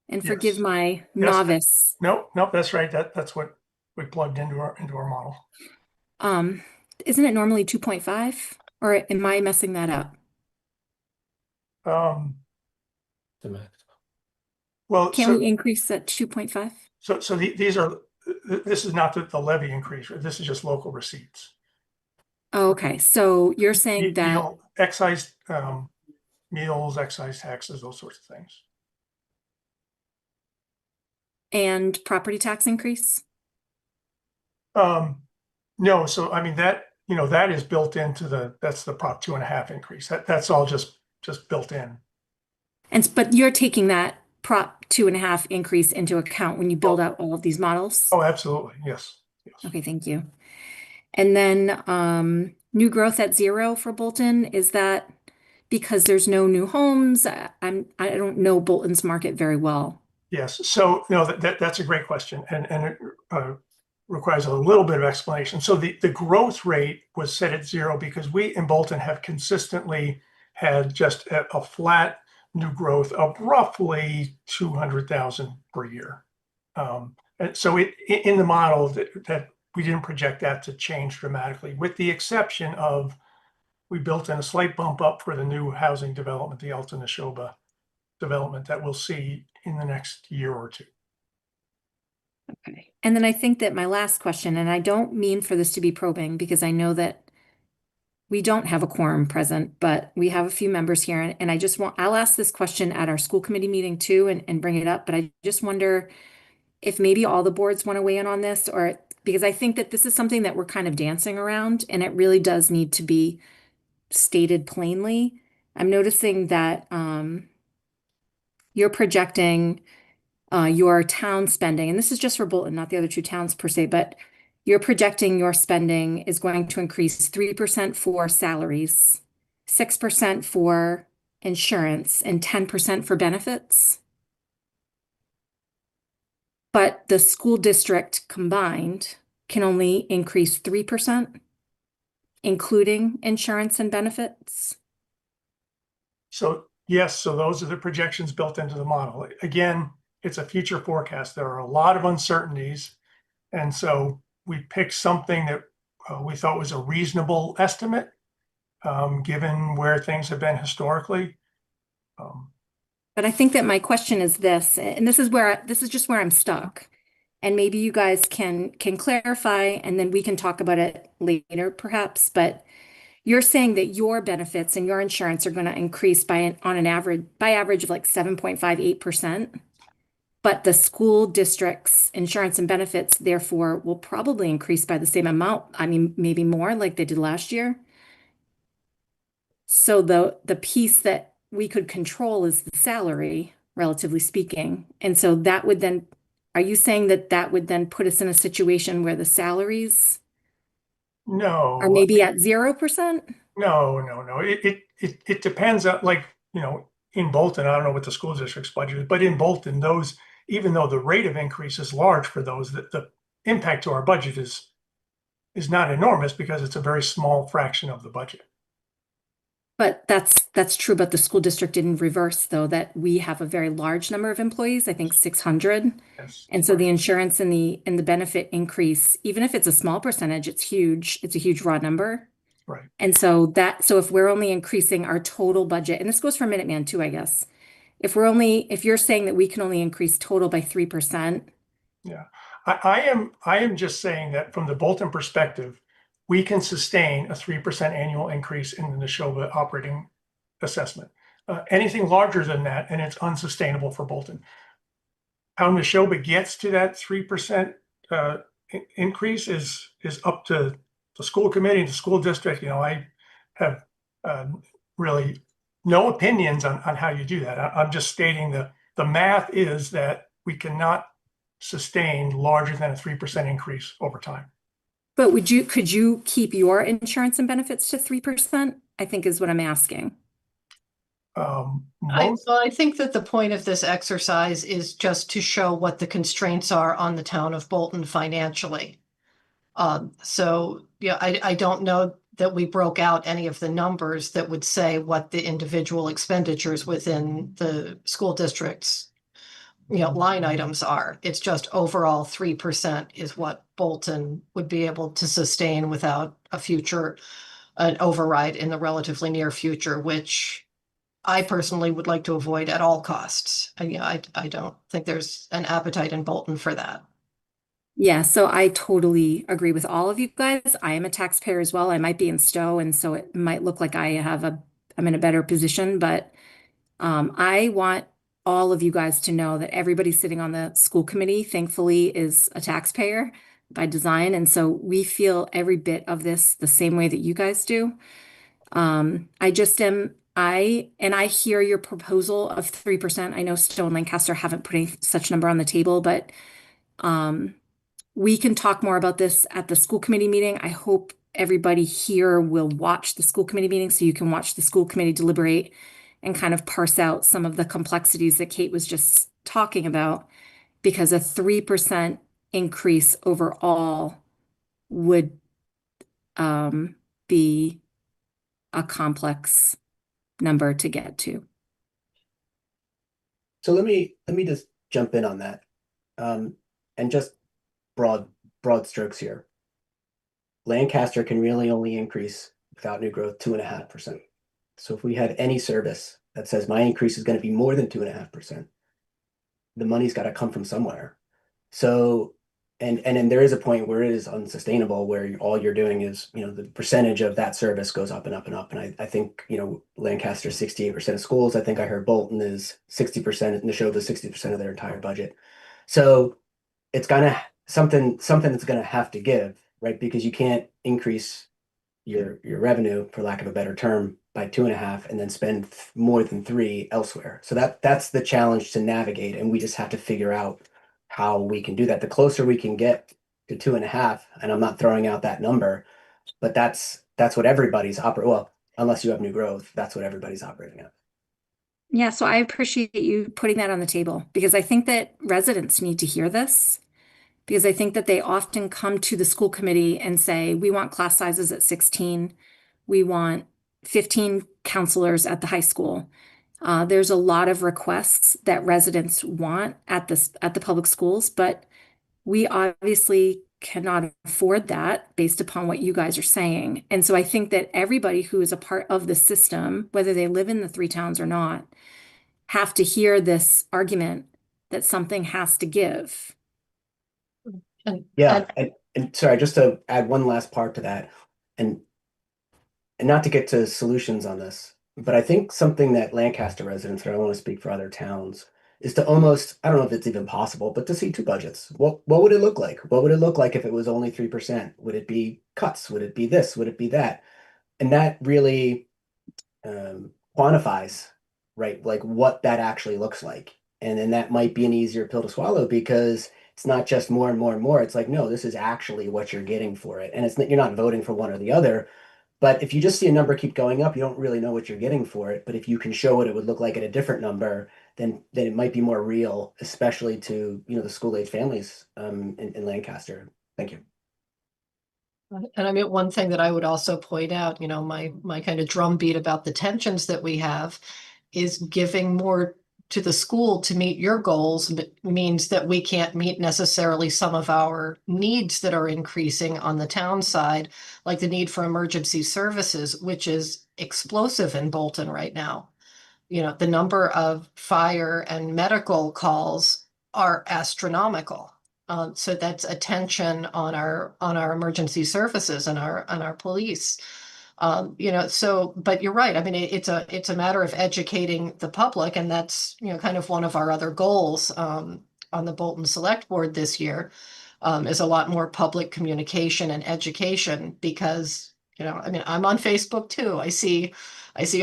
And forgive yes. my novice. Nope, that's right. That's what we plugged into our model. Isn't it normally 2.5? Or am I messing that up? The max. Well, Can we increase that 2.5? So this is not the levy increase. This is just local receipts. Oh, okay. So you're saying that excise meals, excise taxes, those sorts of things. And property tax increase? No, so I mean that is built into that's the Prop 2.5 increase. That's all just built in. But you're taking that Prop 2.5 increase into account when you build out all of these models? Oh, absolutely. Yes. Okay, thank you. And then new growth at 0 for Bolton, is that because there's no new homes? I don't know Bolton's market very well. Yes. So no, that's a great question, and it requires a little bit of explanation. So the growth rate was set at 0 because we in Bolton have consistently had just a flat new growth of roughly 200,000 per year. And so in the model that we didn't project that to change dramatically, with the exception of we built in a slight bump up for the new housing development, the Alta Neshoba development that we'll see in the next year or two. Okay. And then I think that my last question, and I don't mean for this to be probing because I know that we don't have a quorum present, but we have a few members here. And I just I'll ask this question at our school committee meeting too and bring it up. But I just wonder if maybe all the boards want to weigh in on this, or because I think that this is something that we're kind of dancing around and it really does need to be stated plainly. I'm noticing that you're projecting your town spending, and this is just for Bolton, not the other two towns per se, but you're projecting your spending is going to increase 3% for salaries, 6% for insurance, and 10% for benefits. But the school district combined can only increase 3%, including insurance and benefits. So yes, so those are the projections built into the model. Again, it's a future forecast. There are a lot of uncertainties. And so we picked something that we thought was a reasonable estimate, given where things have been historically. But I think that my question is this, and this is just where I'm stuck. And maybe you guys can clarify, and then we can talk about it later, perhaps. But you're saying that your benefits and your insurance are going to increase by average of like 7.58%. But the school district's insurance and benefits, therefore, will probably increase by the same amount. I mean, maybe more like they did last year. So the piece that we could control is the salary, relatively speaking. And so that would then, are you saying that that would then put us in a situation where the salaries are maybe at 0%? No. It depends on, like, in Bolton, I don't know what the school district's budget is, but in Bolton, even though the rate of increase is large for those, the impact to our budget is not enormous because it's a very small fraction of the budget. But that's true, but the school district didn't reverse, though, that we have a very large number of employees, I think 600. Yes. And so the insurance and the benefit increase, even if it's a small percentage, it's huge. It's a huge raw number. Right. And so if we're only increasing our total budget, and this goes for Minuteman too, I guess. If you're saying that we can only increase total by 3%. Yeah, I am just saying that from the Bolton perspective, we can sustain a 3% annual increase in the Neshoba operating assessment. Anything larger than that, and it's unsustainable for Bolton. How Neshoba gets to that 3% increase is up to the school committee and the school district. I have really no opinions on how you do that. I'm just stating the math is that we cannot sustain larger than a 3% increase over time. But could you keep your insurance and benefits to 3%? I think is what I'm asking. I think that the point of this exercise is just to show what the constraints are on the town of Bolton financially. So yeah, I don't know that we broke out any of the numbers that would say what the individual expenditures within the school district's line items are. It's just overall 3% is what Bolton would be able to sustain without an override in the relatively near future, which I personally would like to avoid at all costs. And I don't think there's an appetite in Bolton for that. Yeah, so I totally agree with all of you guys. I am a taxpayer as well. I might be in Stow, and so it might look like I'm in a better position, but I want all of you guys to know that everybody sitting on the school committee, thankfully, is a taxpayer by design. And so we feel every bit of this the same way that you guys do. I hear your proposal of 3%. I know Stow and Lancaster haven't put any such number on the table, but we can talk more about this at the school committee meeting. I hope everybody here will watch the school committee meeting so you can watch the school committee deliberate and kind of parse out some of the complexities that Kate was just talking about, because a 3% increase overall would be a complex number to get to. So let me just jump in on that, and just broad strokes here. Lancaster can really only increase without new growth 2.5%. So if we had any service that says my increase is going to be more than 2.5%, the money's got to come from somewhere. So, and then there is a point where it is unsustainable, where all you're doing is, the percentage of that service goes up and up and up. And I think, Lancaster's 68% of schools. I think I heard Bolton is 60%, and the show was 60% of their entire budget. So it's gonna something that's gonna have to give, right? Because you can't increase your revenue, for lack of a better term, by 2.5 and then spend more than 3 elsewhere. So that's the challenge to navigate, and we just have to figure out how we can do that. The closer we can get to 2.5, and I'm not throwing out that number, but that's what everybody's operating. Well, unless you have new growth, that's what everybody's operating at. Yeah, so I appreciate you putting that on the table because I think that residents need to hear this because I think that they often come to the school committee and say, we want class sizes at 16. We want 15 counselors at the high school. There's a lot of requests that residents want at the public schools, but we obviously cannot afford that based upon what you guys are saying. And so I think that everybody who is a part of the system, whether they live in the 3 towns or not, have to hear this argument that something has to give. Yeah, and sorry, just to add one last part to that, and not to get to solutions on this, but I think something that Lancaster residents, or I don't want to speak for other towns, is to almost, I don't know if it's even possible, but to see 2 budgets. What would it look like? What would it look like if it was only 3%? Would it be cuts? Would it be this? Would it be that? And that really quantifies, right, like what that actually looks like. And then that might be an easier pill to swallow because it's not just more and more and more. It's like, no, this is actually what you're getting for it. And you're not voting for one or the other. But if you just see a number keep going up, you don't really know what you're getting for it. But if you can show what it would look like at a different number, then it might be more real, especially to, the school-age families in Lancaster. Thank you. And I mean, one thing that I would also point out, my kind of drumbeat about the tensions that we have is giving more to the school to meet your goals means that we can't meet necessarily some of our needs that are increasing on the town side, like the need for emergency services, which is explosive in Bolton right now. The number of fire and medical calls are astronomical. So that's a tension on our emergency services and our police. But you're right. I mean, it's a matter of educating the public, and that's kind of one of our other goals on the Bolton Select Board this year is a lot more public communication and education because I mean, I'm on Facebook too. I see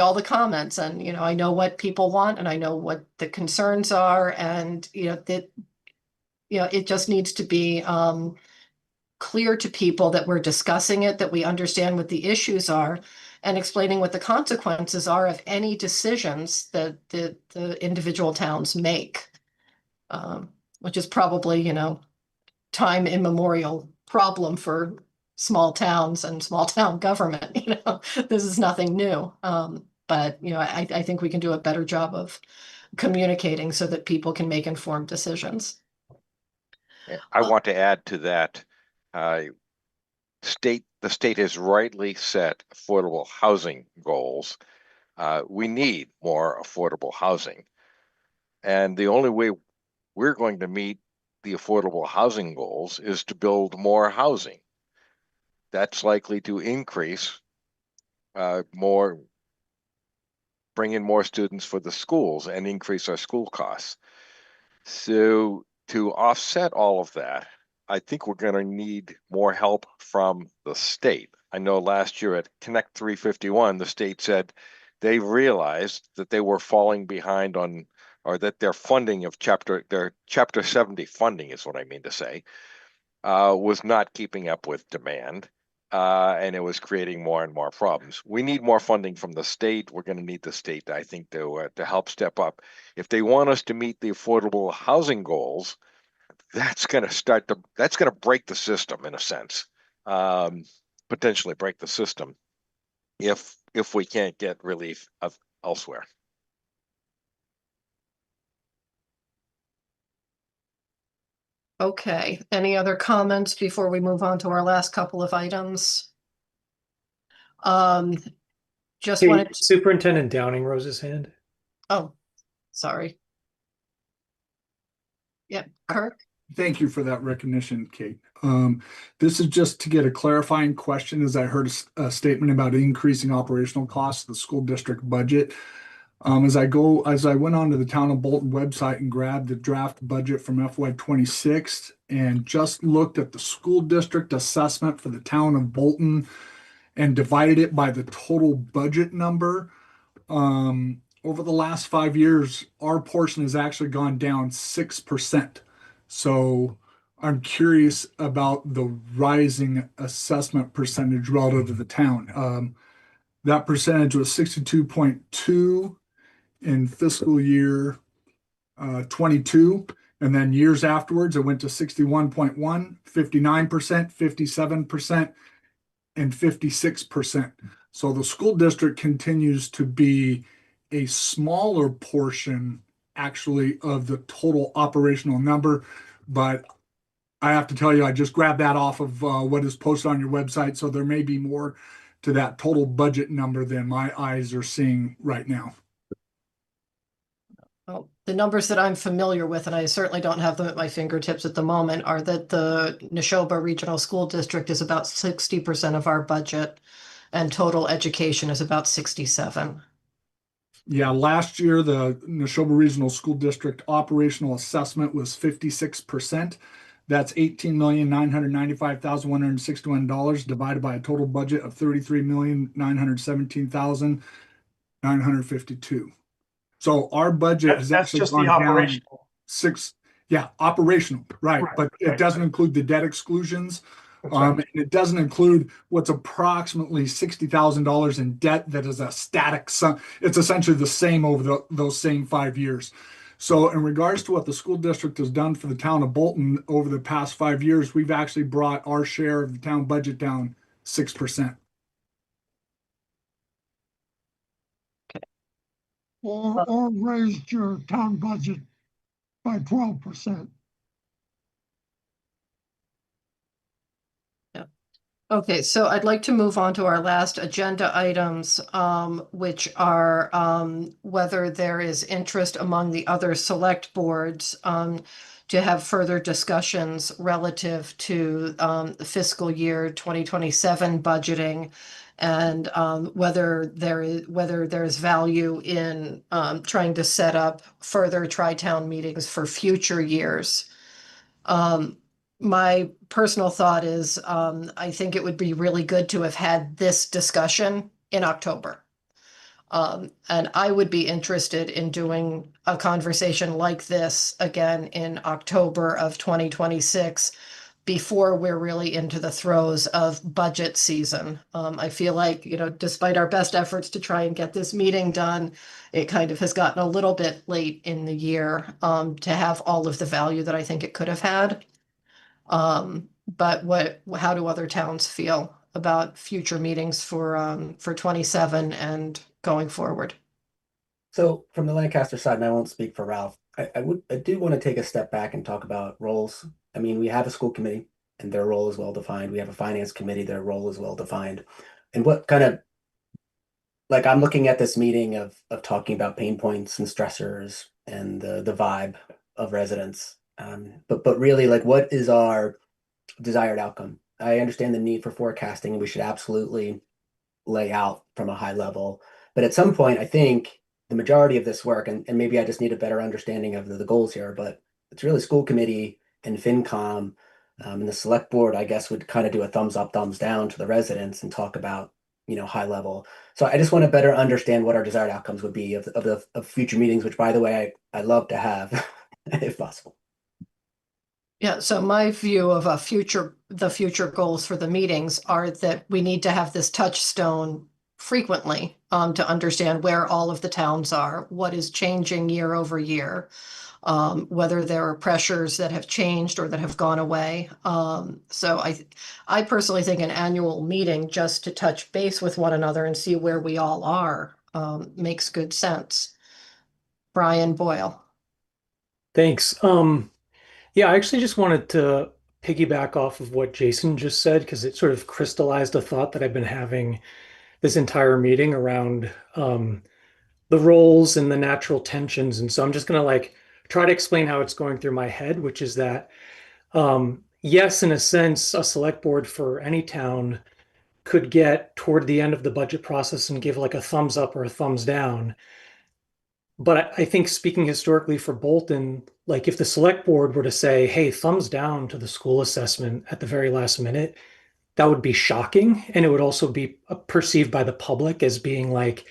all the comments, and I know what people want, and I know what the concerns are, and it just needs to be clear to people that we're discussing it, that we understand what the issues are, and explaining what the consequences are of any decisions that the individual towns make, which is probably, time immemorial problem for small towns and small town government. This is nothing new. But, I think we can do a better job of communicating so that people can make informed decisions. I want to add to that. The state has rightly set affordable housing goals. We need more affordable housing. And the only way we're going to meet the affordable housing goals is to build more housing. That's likely to increase bring in more students for the schools and increase our school costs. So to offset all of that, I think we're going to need more help from the state. I know last year at Connect 351, the state said they realized that they were falling behind or that their funding of their Chapter 70 funding is what I mean to say, was not keeping up with demand. And it was creating more and more problems. We need more funding from the state. We're going to need the state, I think, to help step up. If they want us to meet the affordable housing goals, that's going to break the system in a sense, potentially break the system if we can't get relief elsewhere. Okay, any other comments before we move on to our last couple of items? Just Hey, wanted to, Superintendent Downing rose his hand. oh, sorry. Yep, Kirk? Thank you for that recognition, Kate. This is just to get a clarifying question, as I heard a statement about increasing operational costs of the school district budget. As I went onto the Town of Bolton website and grabbed the draft budget from FY26 and just looked at the school district assessment for the Town of Bolton and divided it by the total budget number. Over the last 5 years, our portion has actually gone down 6%. So I'm curious about the rising assessment percentage relative to the town. That percentage was 62.2 in fiscal year 22. And then years afterwards, it went to 61.1, 59%, 57%, and 56%. So the school district continues to be a smaller portion actually of the total operational number. But I have to tell you, I just grabbed that off of what is posted on your website. So there may be more to that total budget number than my eyes are seeing right now. Well, the numbers that I'm familiar with, and I certainly don't have them at my fingertips at the moment, are that the Neshoba Regional School District is about 60% of our budget, and total education is about 67. Yeah, last year, the Neshoba Regional School District operational assessment was 56%. That's $18,995,161 divided by a total budget of $33,917,952. So our budget has That's actually just gone the down operational. operational, right? Right, But it right. doesn't include the debt exclusions. That's right. And it doesn't include what's approximately $60,000 in debt that is a static sum. It's essentially the same over those same 5 years. So in regards to what the school district has done for the town of Bolton over the past 5 years, we've actually brought our share of the town budget down 6%. Or raised your town budget by 12%. Okay, so I'd like to move on to our last agenda items, which are whether there is interest among the other select boards to have further discussions relative to the fiscal year 2027 budgeting, and whether there is value in trying to set up further tri-town meetings for future years. My personal thought is, I think it would be really good to have had this discussion in October. And I would be interested in doing a conversation like this again in October of 2026, before we're really into the throes of budget season. I feel like, despite our best efforts to try and get this meeting done, it kind of has gotten a little bit late in the year to have all of the value that I think it could have had. But how do other towns feel about future meetings for 27 and going forward? So from the Lancaster side, and I won't speak for Ralph, I do want to take a step back and talk about roles. I mean, we have a school committee and their role is well defined. We have a finance committee, their role is well defined. And what kind of, like, I'm looking at this meeting of talking about pain points and stressors and the vibe of residents. But really, like, what is our desired outcome? I understand the need for forecasting, and we should absolutely lay out from a high level. But at some point, I think the majority of this work, and maybe I just need a better understanding of the goals here, but it's really school committee and FinCom and the select board, I guess, would kind of do a thumbs up, thumbs down to the residents and talk about, high level. So I just want to better understand what our desired outcomes would be of future meetings, which, by the way, I love to have if possible. Yeah, so my view of the future goals for the meetings are that we need to have this touchstone frequently to understand where all of the towns are, what is changing year over year, whether there are pressures that have changed or that have gone away. So I personally think an annual meeting just to touch base with one another and see where we all are makes good sense. Brian Boyle. Thanks. Yeah, I actually just wanted to piggyback off of what Jason just said because it sort of crystallized a thought that I've been having this entire meeting around the roles and the natural tensions. And so I'm just gonna like try to explain how it's going through my head, which is that yes, in a sense, a select board for any town could get toward the end of the budget process and give like a thumbs up or a thumbs down. But I think speaking historically for Bolton, like if the select board were to say, hey, thumbs down to the school assessment at the very last minute, that would be shocking. And it would also be perceived by the public as being like,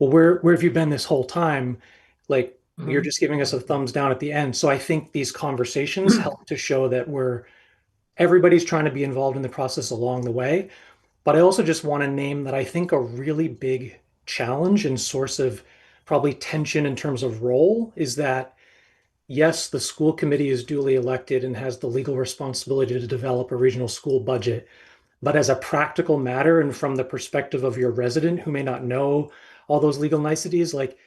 well, where have you been this whole time? Like you're just giving us a thumbs down at the end. So I think these conversations help to show that everybody's trying to be involved in the process along the way. But I also just want to name that I think a really big challenge and source of probably tension in terms of role is that, yes, the school committee is duly elected and has the legal responsibility to develop a regional school budget. But as a practical matter, and from the perspective of your resident who may not know all those legal niceties, like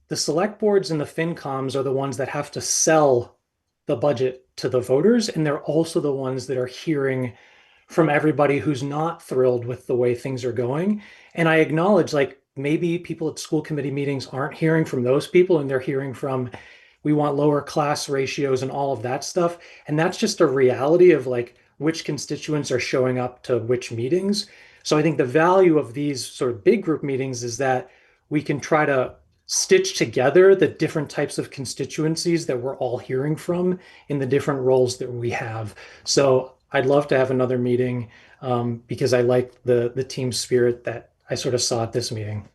the select boards and the FinComs are the ones that have to sell the budget to the voters. And they're also the ones that are hearing from everybody who's not thrilled with the way things are going. And I acknowledge, like, maybe people at school committee meetings aren't hearing from those people and they're hearing from, we want lower class ratios and all of that stuff. And that's just a reality of like which constituents are showing up to which meetings. So I think the value of these sort of big group meetings is that we can try to stitch together the different types of constituencies that we're all hearing from in the different roles that we have. So I'd love to have another meeting because I like the team spirit that I sort of saw at this meeting.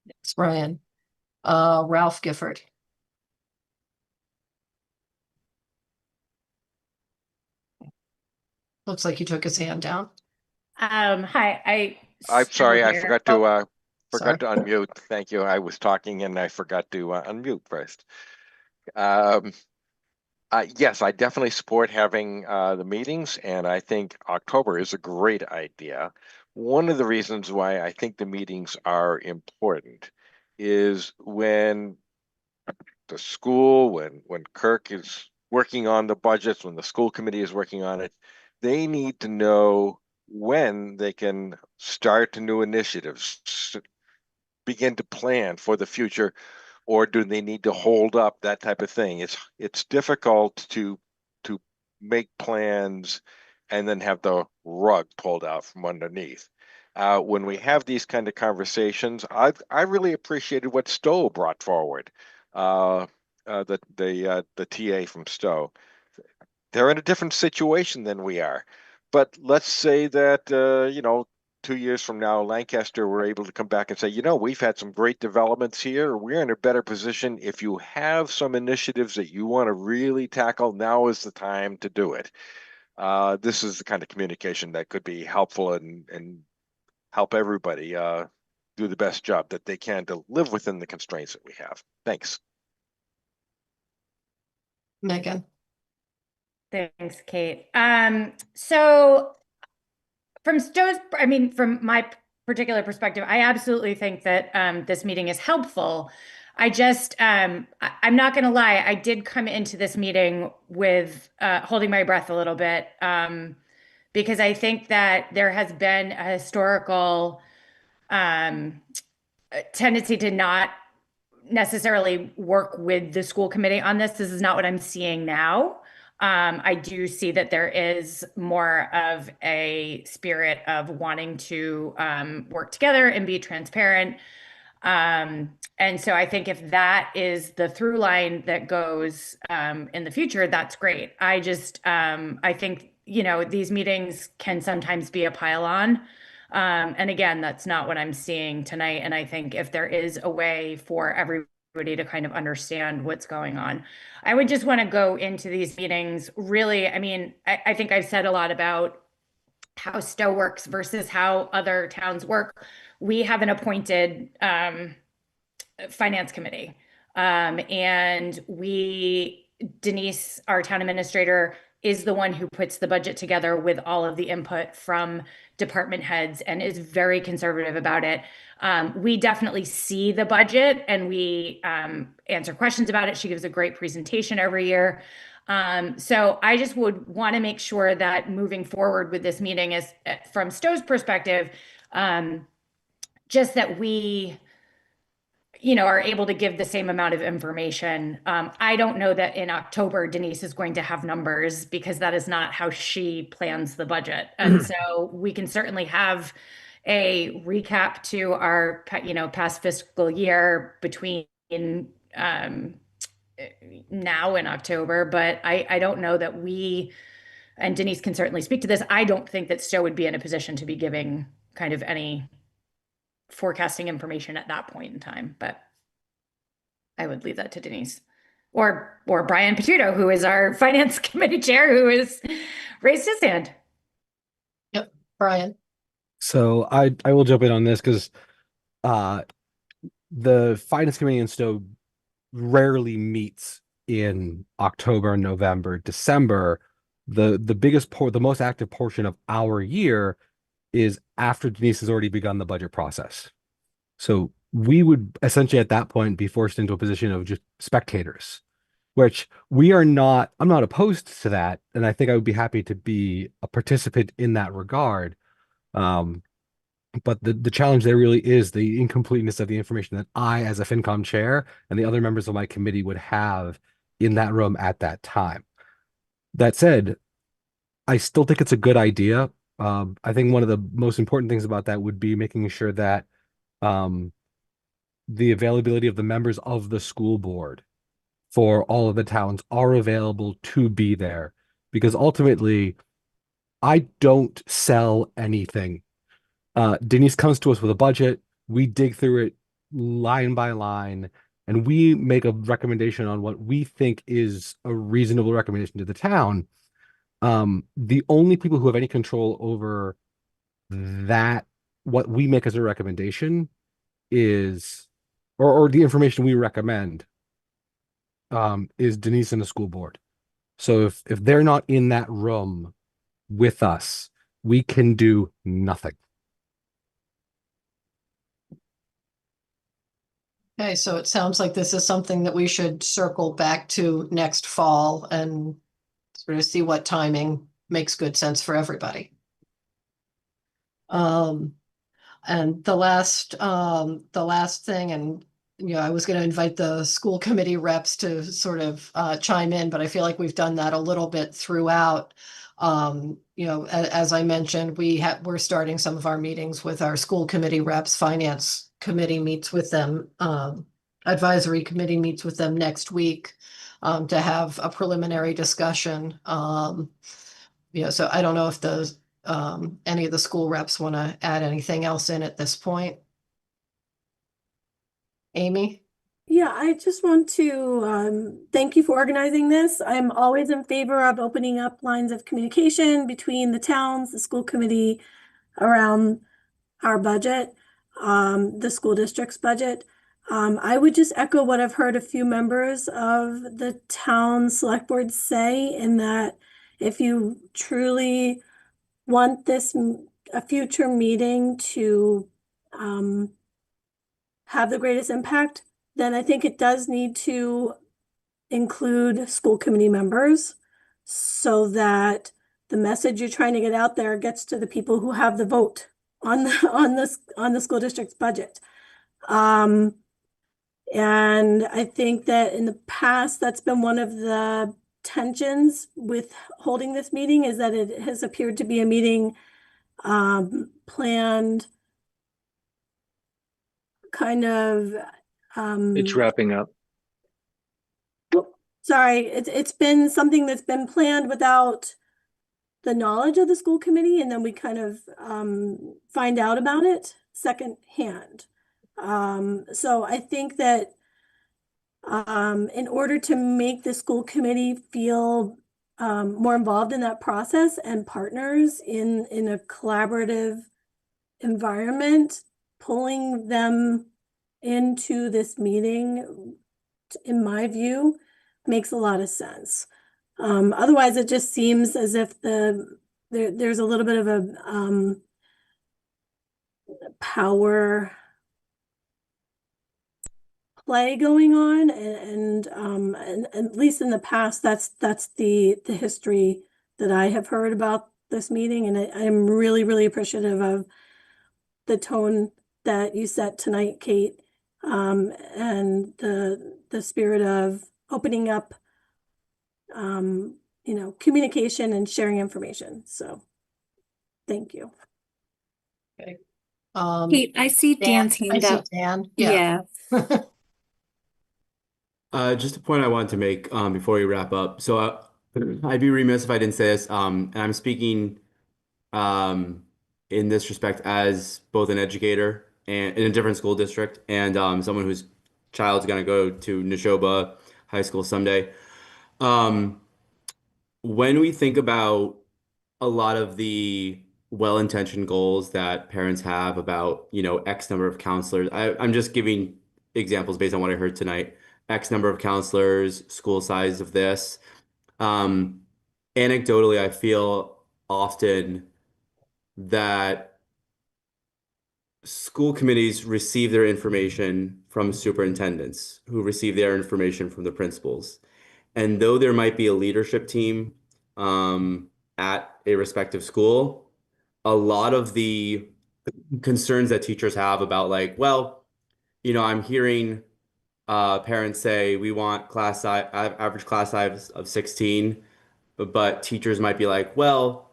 Thanks, Brian. Ralph Gifford. Looks like he took his hand down. Hi, I'm sorry, I here. forgot to unmute. Thank you. I was talking and I forgot to unmute first. Yes, I definitely support having the meetings, and I think October is a great idea. One of the reasons why I think the meetings are important is when the school, when Kirk is working on the budgets, when the school committee is working on it, they need to know when they can start new initiatives, begin to plan for the future, or do they need to hold up, that type of thing. It's difficult to make plans and then have the rug pulled out from underneath. When we have these kind of conversations, I really appreciated what Stow brought forward. The TA from Stow. They're in a different situation than we are. But let's say that 2 years from now, Lancaster were able to come back and say, we've had some great developments here. We're in a better position. If you have some initiatives that you want to really tackle, now is the time to do it. This is the kind of communication that could be helpful and help everybody do the best job that they can to live within the constraints that we have. Thanks. Megan. Thanks, Kate. So from my particular perspective, I absolutely think that this meeting is helpful. I'm not going to lie, I did come into this meeting with holding my breath a little bit because I think that there has been a historical tendency to not necessarily work with the school committee on this. This is not what I'm seeing now. I do see that there is more of a spirit of wanting to work together and be transparent. And so I think if that is the through line that goes in the future, that's great. I think, these meetings can sometimes be a pile on. And again, that's not what I'm seeing tonight. And I think if there is a way for everybody to kind of understand what's going on, I would just want to go into these meetings really. I think I've said a lot about how Stow works versus how other towns work. We have an appointed finance committee. And Denise, our town administrator, is the one who puts the budget together with all of the input from department heads and is very conservative about it. We definitely see the budget and we answer questions about it. She gives a great presentation every year. So I just would want to make sure that moving forward with this meeting is from Stow's perspective, just that we are able to give the same amount of information. I don't know that in October, Denise is going to have numbers because that is not how she plans the budget. And so we can certainly have a recap to our, past fiscal year between now and October, but I don't know that and Denise can certainly speak to this, I don't think that Stow would be in a position to be giving kind of any forecasting information at that point in time, but I would leave that to Denise or Brian Patuto, who is our finance committee chair, who has raised his hand. Yep, Brian. So I will jump in on this because the finance committee in Stow rarely meets in October, November, December. The most active portion of our year is after Denise has already begun the budget process. So we would essentially at that point be forced into a position of just spectators, which I'm not opposed to that. And I think I would be happy to be a participant in that regard. But the challenge there really is the incompleteness of the information that I, as a FinCom chair, and the other members of my committee would have in that room at that time. That said, I still think it's a good idea. I think one of the most important things about that would be making sure that the availability of the members of the school board for all of the towns are available to be there. Because ultimately, I don't sell anything. Denise comes to us with a budget. We dig through it line by line, and we make a recommendation on what we think is a reasonable recommendation to the town. The only people who have any control over that, what we make as a recommendation is, or the information we recommend, is Denise and the school board. So if they're not in that room with us, we can do nothing. Okay, so it sounds like this is something that we should circle back to next fall and sort of see what timing makes good sense for everybody. And the last thing, and I was going to invite the school committee reps to sort of chime in, but I feel like we've done that a little bit throughout. As I mentioned, we're starting some of our meetings with our school committee reps. Finance committee meets with them. Advisory committee meets with them next week to have a preliminary discussion. So I don't know if any of the school reps want to add anything else in at this point. Amy? Yeah, I just want to thank you for organizing this. I'm always in favor of opening up lines of communication between the towns, the school committee around our budget, the school district's budget. I would just echo what I've heard a few members of the town select board say, in that if you truly want a future meeting to have the greatest impact, then I think it does need to include school committee members so that the message you're trying to get out there gets to the people who have the vote on the school district's budget. And I think that in the past, that's been one of the tensions with holding this meeting, is that it has appeared to be a meeting planned kind of It's wrapping up. Sorry, it's been something that's been planned without the knowledge of the school committee, and then we kind of find out about it secondhand. So I think that in order to make the school committee feel more involved in that process and partners in a collaborative environment, pulling them into this meeting, in my view, makes a lot of sense. Otherwise, it just seems as if there's a little bit of a power play going on, and at least in the past, that's the history that I have heard about this meeting, and I'm really appreciative of the tone that you set tonight, Kate, and the spirit of opening up, communication and sharing information. So, thank you. Okay. Kate, I see Dan's hand I see up. Dan. Yeah. Just a point I wanted to make before we wrap up. So I'd be remiss if I didn't say this. And I'm speaking in this respect as both an educator and in a different school district and someone whose child's going to go to Neshoba High School someday. When we think about a lot of the well-intentioned goals that parents have about, X number of counselors, I'm just giving examples based on what I heard tonight. X number of counselors, school size of this. Anecdotally, I feel often that school committees receive their information from superintendents who receive their information from the principals. And though there might be a leadership team at a respective school, a lot of the concerns that teachers have about I'm hearing parents say we want average class size of 16, but teachers might be like, well,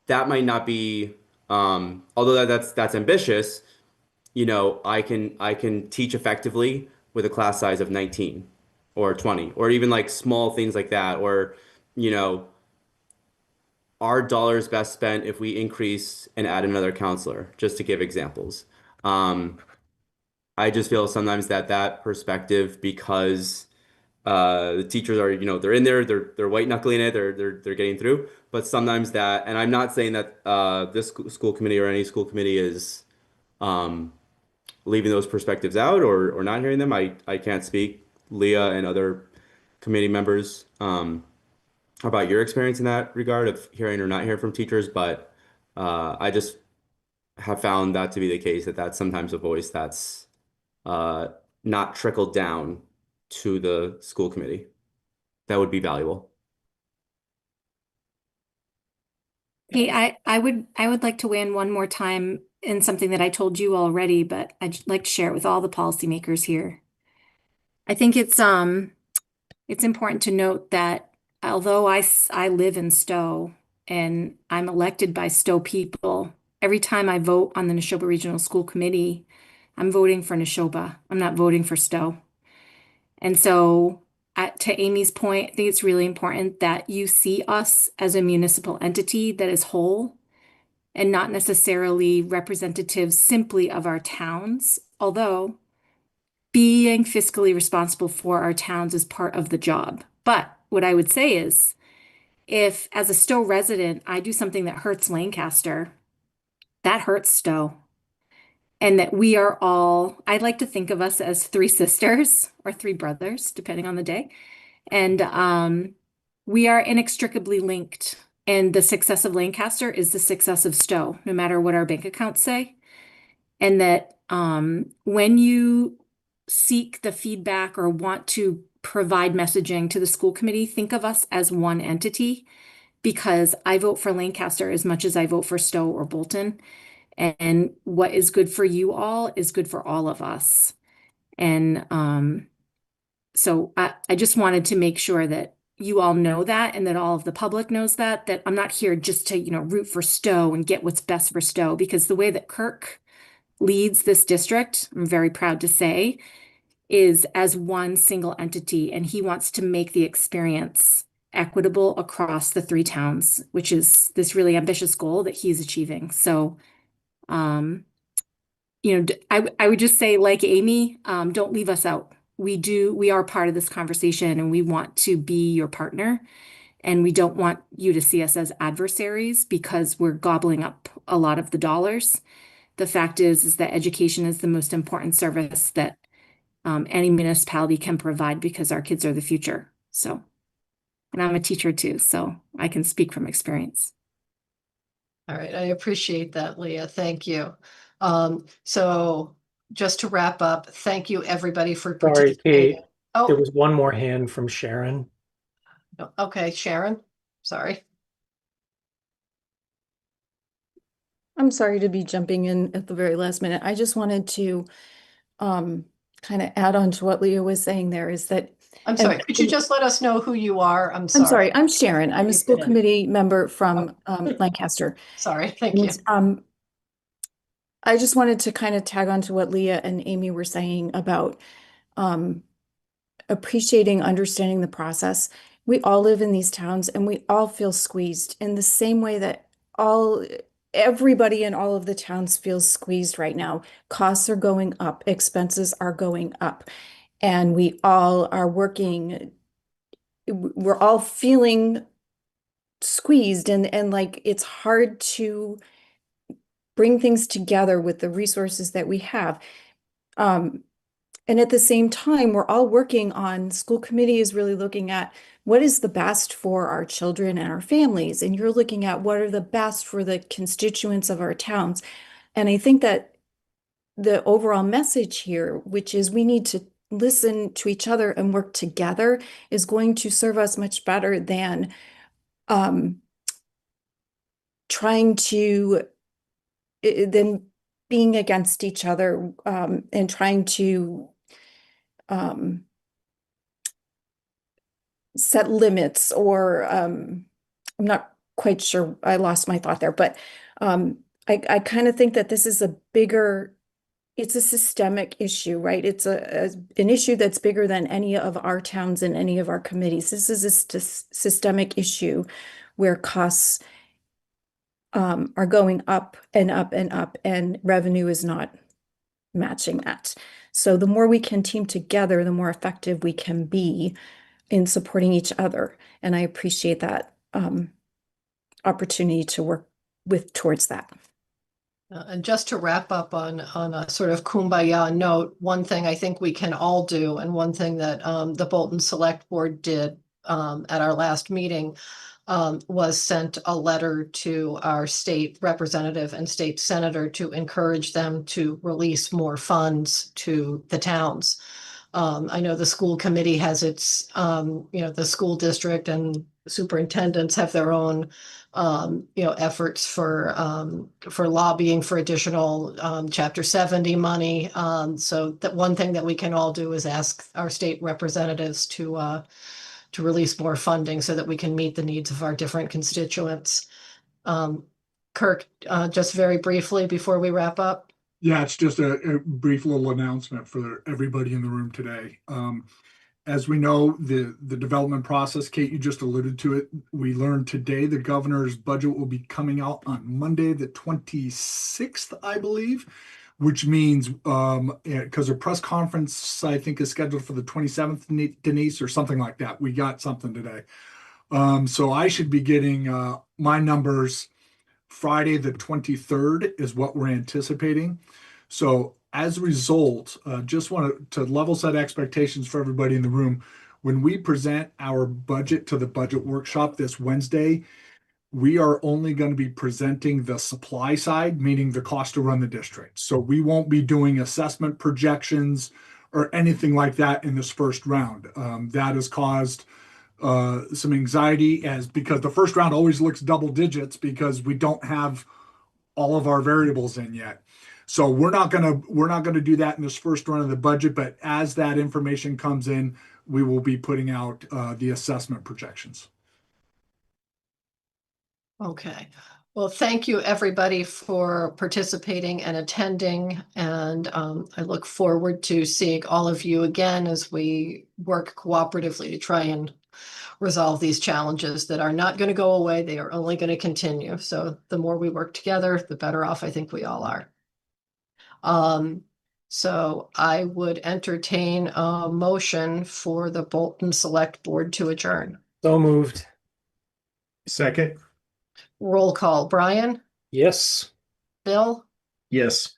that might not be, although that's ambitious, I can teach effectively with a class size of 19 or 20, or even like small things like that, or, our dollars best spent if we increase and add another counselor, just to give examples. I just feel sometimes that perspective, because the teachers are, they're in there, they're white knuckling it, they're getting through. But sometimes that, and I'm not saying that this school committee or any school committee is leaving those perspectives out or not hearing them. I can't speak, Leah and other committee members, about your experience in that regard of hearing or not hearing from teachers, but I just have found that to be the case, that's sometimes a voice that's not trickled down to the school committee. That would be valuable. Hey, I would like to weigh in one more time in something that I told you already, but I'd like to share it with all the policymakers here. I think it's important to note that although I live in Stow and I'm elected by Stow people, every time I vote on the Neshoba Regional School Committee, I'm voting for Neshoba. I'm not voting for Stow. And so to Amy's point, I think it's really important that you see us as a municipal entity that is whole and not necessarily representative simply of our towns, although being fiscally responsible for our towns is part of the job. But what I would say is, if as a Stow resident, I do something that hurts Lancaster, that hurts Stow. And that we are all, I'd like to think of us as three sisters or three brothers, depending on the day. And we are inextricably linked. And the success of Lancaster is the success of Stow, no matter what our bank accounts say. And that when you seek the feedback or want to provide messaging to the school committee, think of us as one entity, because I vote for Lancaster as much as I vote for Stow or Bolton. And what is good for you all is good for all of us. And so I just wanted to make sure that you all know that, and that all of the public knows that I'm not here just to, root for Stow and get what's best for Stow, because the way that Kirk leads this district, I'm very proud to say, is as one single entity, and he wants to make the experience equitable across the three towns, which is this really ambitious goal that he's achieving. So I would just say, like Amy, don't leave us out. We are part of this conversation, and we want to be your partner, and we don't want you to see us as adversaries because we're gobbling up a lot of the dollars. The fact is that education is the most important service that any municipality can provide, because our kids are the future. So and I'm a teacher too, so I can speak from experience. All right, I appreciate that, Leah. Thank you. So just to wrap up, thank you everybody for Sorry, participating. Kate, Oh, there was one more hand from Sharon. okay, Sharon, sorry. I'm sorry to be jumping in at the very last minute. I just wanted to kind of add on to what Leah was saying there is that I'm sorry, could you just let us know who you are? I'm I'm sorry. sorry, I'm Sharon. I'm a You school didn't. committee member from Lancaster. Sorry, thank you. And, I just wanted to kind of tag on to what Leah and Amy were saying about appreciating, understanding the process. We all live in these towns and we all feel squeezed in the same way that everybody in all of the towns feels squeezed right now. Costs are going up, expenses are going up, and we all are working. We're all feeling squeezed and like it's hard to bring things together with the resources that we have. And at the same time, we're all working on, school committee is really looking at what is the best for our children and our families. And you're looking at what are the best for the constituents of our towns. And I think that the overall message here, which is we need to listen to each other and work together, is going to serve us much better than trying to, than being against each other and trying to set limits or I'm not quite sure, I lost my thought there, but I kind of think that this is it's a systemic issue, right? It's an issue that's bigger than any of our towns and any of our committees. This is a systemic issue where costs are going up and up and up, and revenue is not matching that. So the more we can team together, the more effective we can be in supporting each other. And I appreciate that opportunity to work towards that. And just to wrap up on a sort of kumbaya note, one thing I think we can all do, and one thing that the Bolton Select Board did at our last meeting was sent a letter to our state representative and state senator to encourage them to release more funds to the towns. I know the school committee has its, the school district and superintendents have their own, efforts for lobbying for additional Chapter 70 money. So that one thing that we can all do is ask our state representatives to release more funding so that we can meet the needs of our different constituents. Kirk, just very briefly before we wrap up. Yeah, it's just a brief little announcement for everybody in the room today. As we know, the development process, Kate, you just alluded to it. We learned today the governor's budget will be coming out on Monday, the 26th, I believe, which means because a press conference, I think, is scheduled for the 27th, Denise, or something like that. We got something today. So I should be getting my numbers Friday, the 23rd is what we're anticipating. So as a result, just want to level set expectations for everybody in the room. When we present our budget to the budget workshop this Wednesday, we are only going to be presenting the supply side, meaning the cost to run the district. So we won't be doing assessment projections or anything like that in this first round. That has caused some anxiety because the first round always looks double digits because we don't have all of our variables in yet. So we're not gonna do that in this first run of the budget, but as that information comes in, we will be putting out the assessment projections. Okay. Well, thank you everybody for participating and attending. And I look forward to seeing all of you again as we work cooperatively to try and resolve these challenges that are not going to go away. They are only going to continue. So the more we work together, the better off I think we all are. So I would entertain a motion for the Bolton Select Board to adjourn. So moved. Second. Roll call. Brian? Yes. Bill? Yes.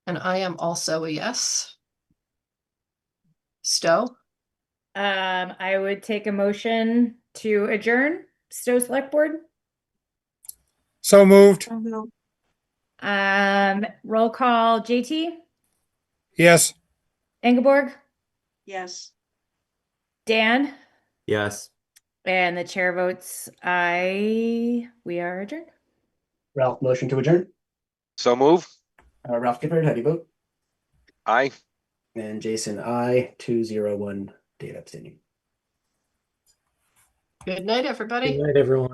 And I am also a yes. Stow? I would take a motion to adjourn Stowe Select Board? So moved. Roll call, JT, Yes. Ingeborg, Yes. Dan, Yes. and the chair votes aye. We are adjourned. Ralph, motion to adjourn. So move. Ralph Gifford, how do you vote? Aye. And Jason, aye. 2-0-1. Dave abstaining. Good night, everybody. Good night, everyone.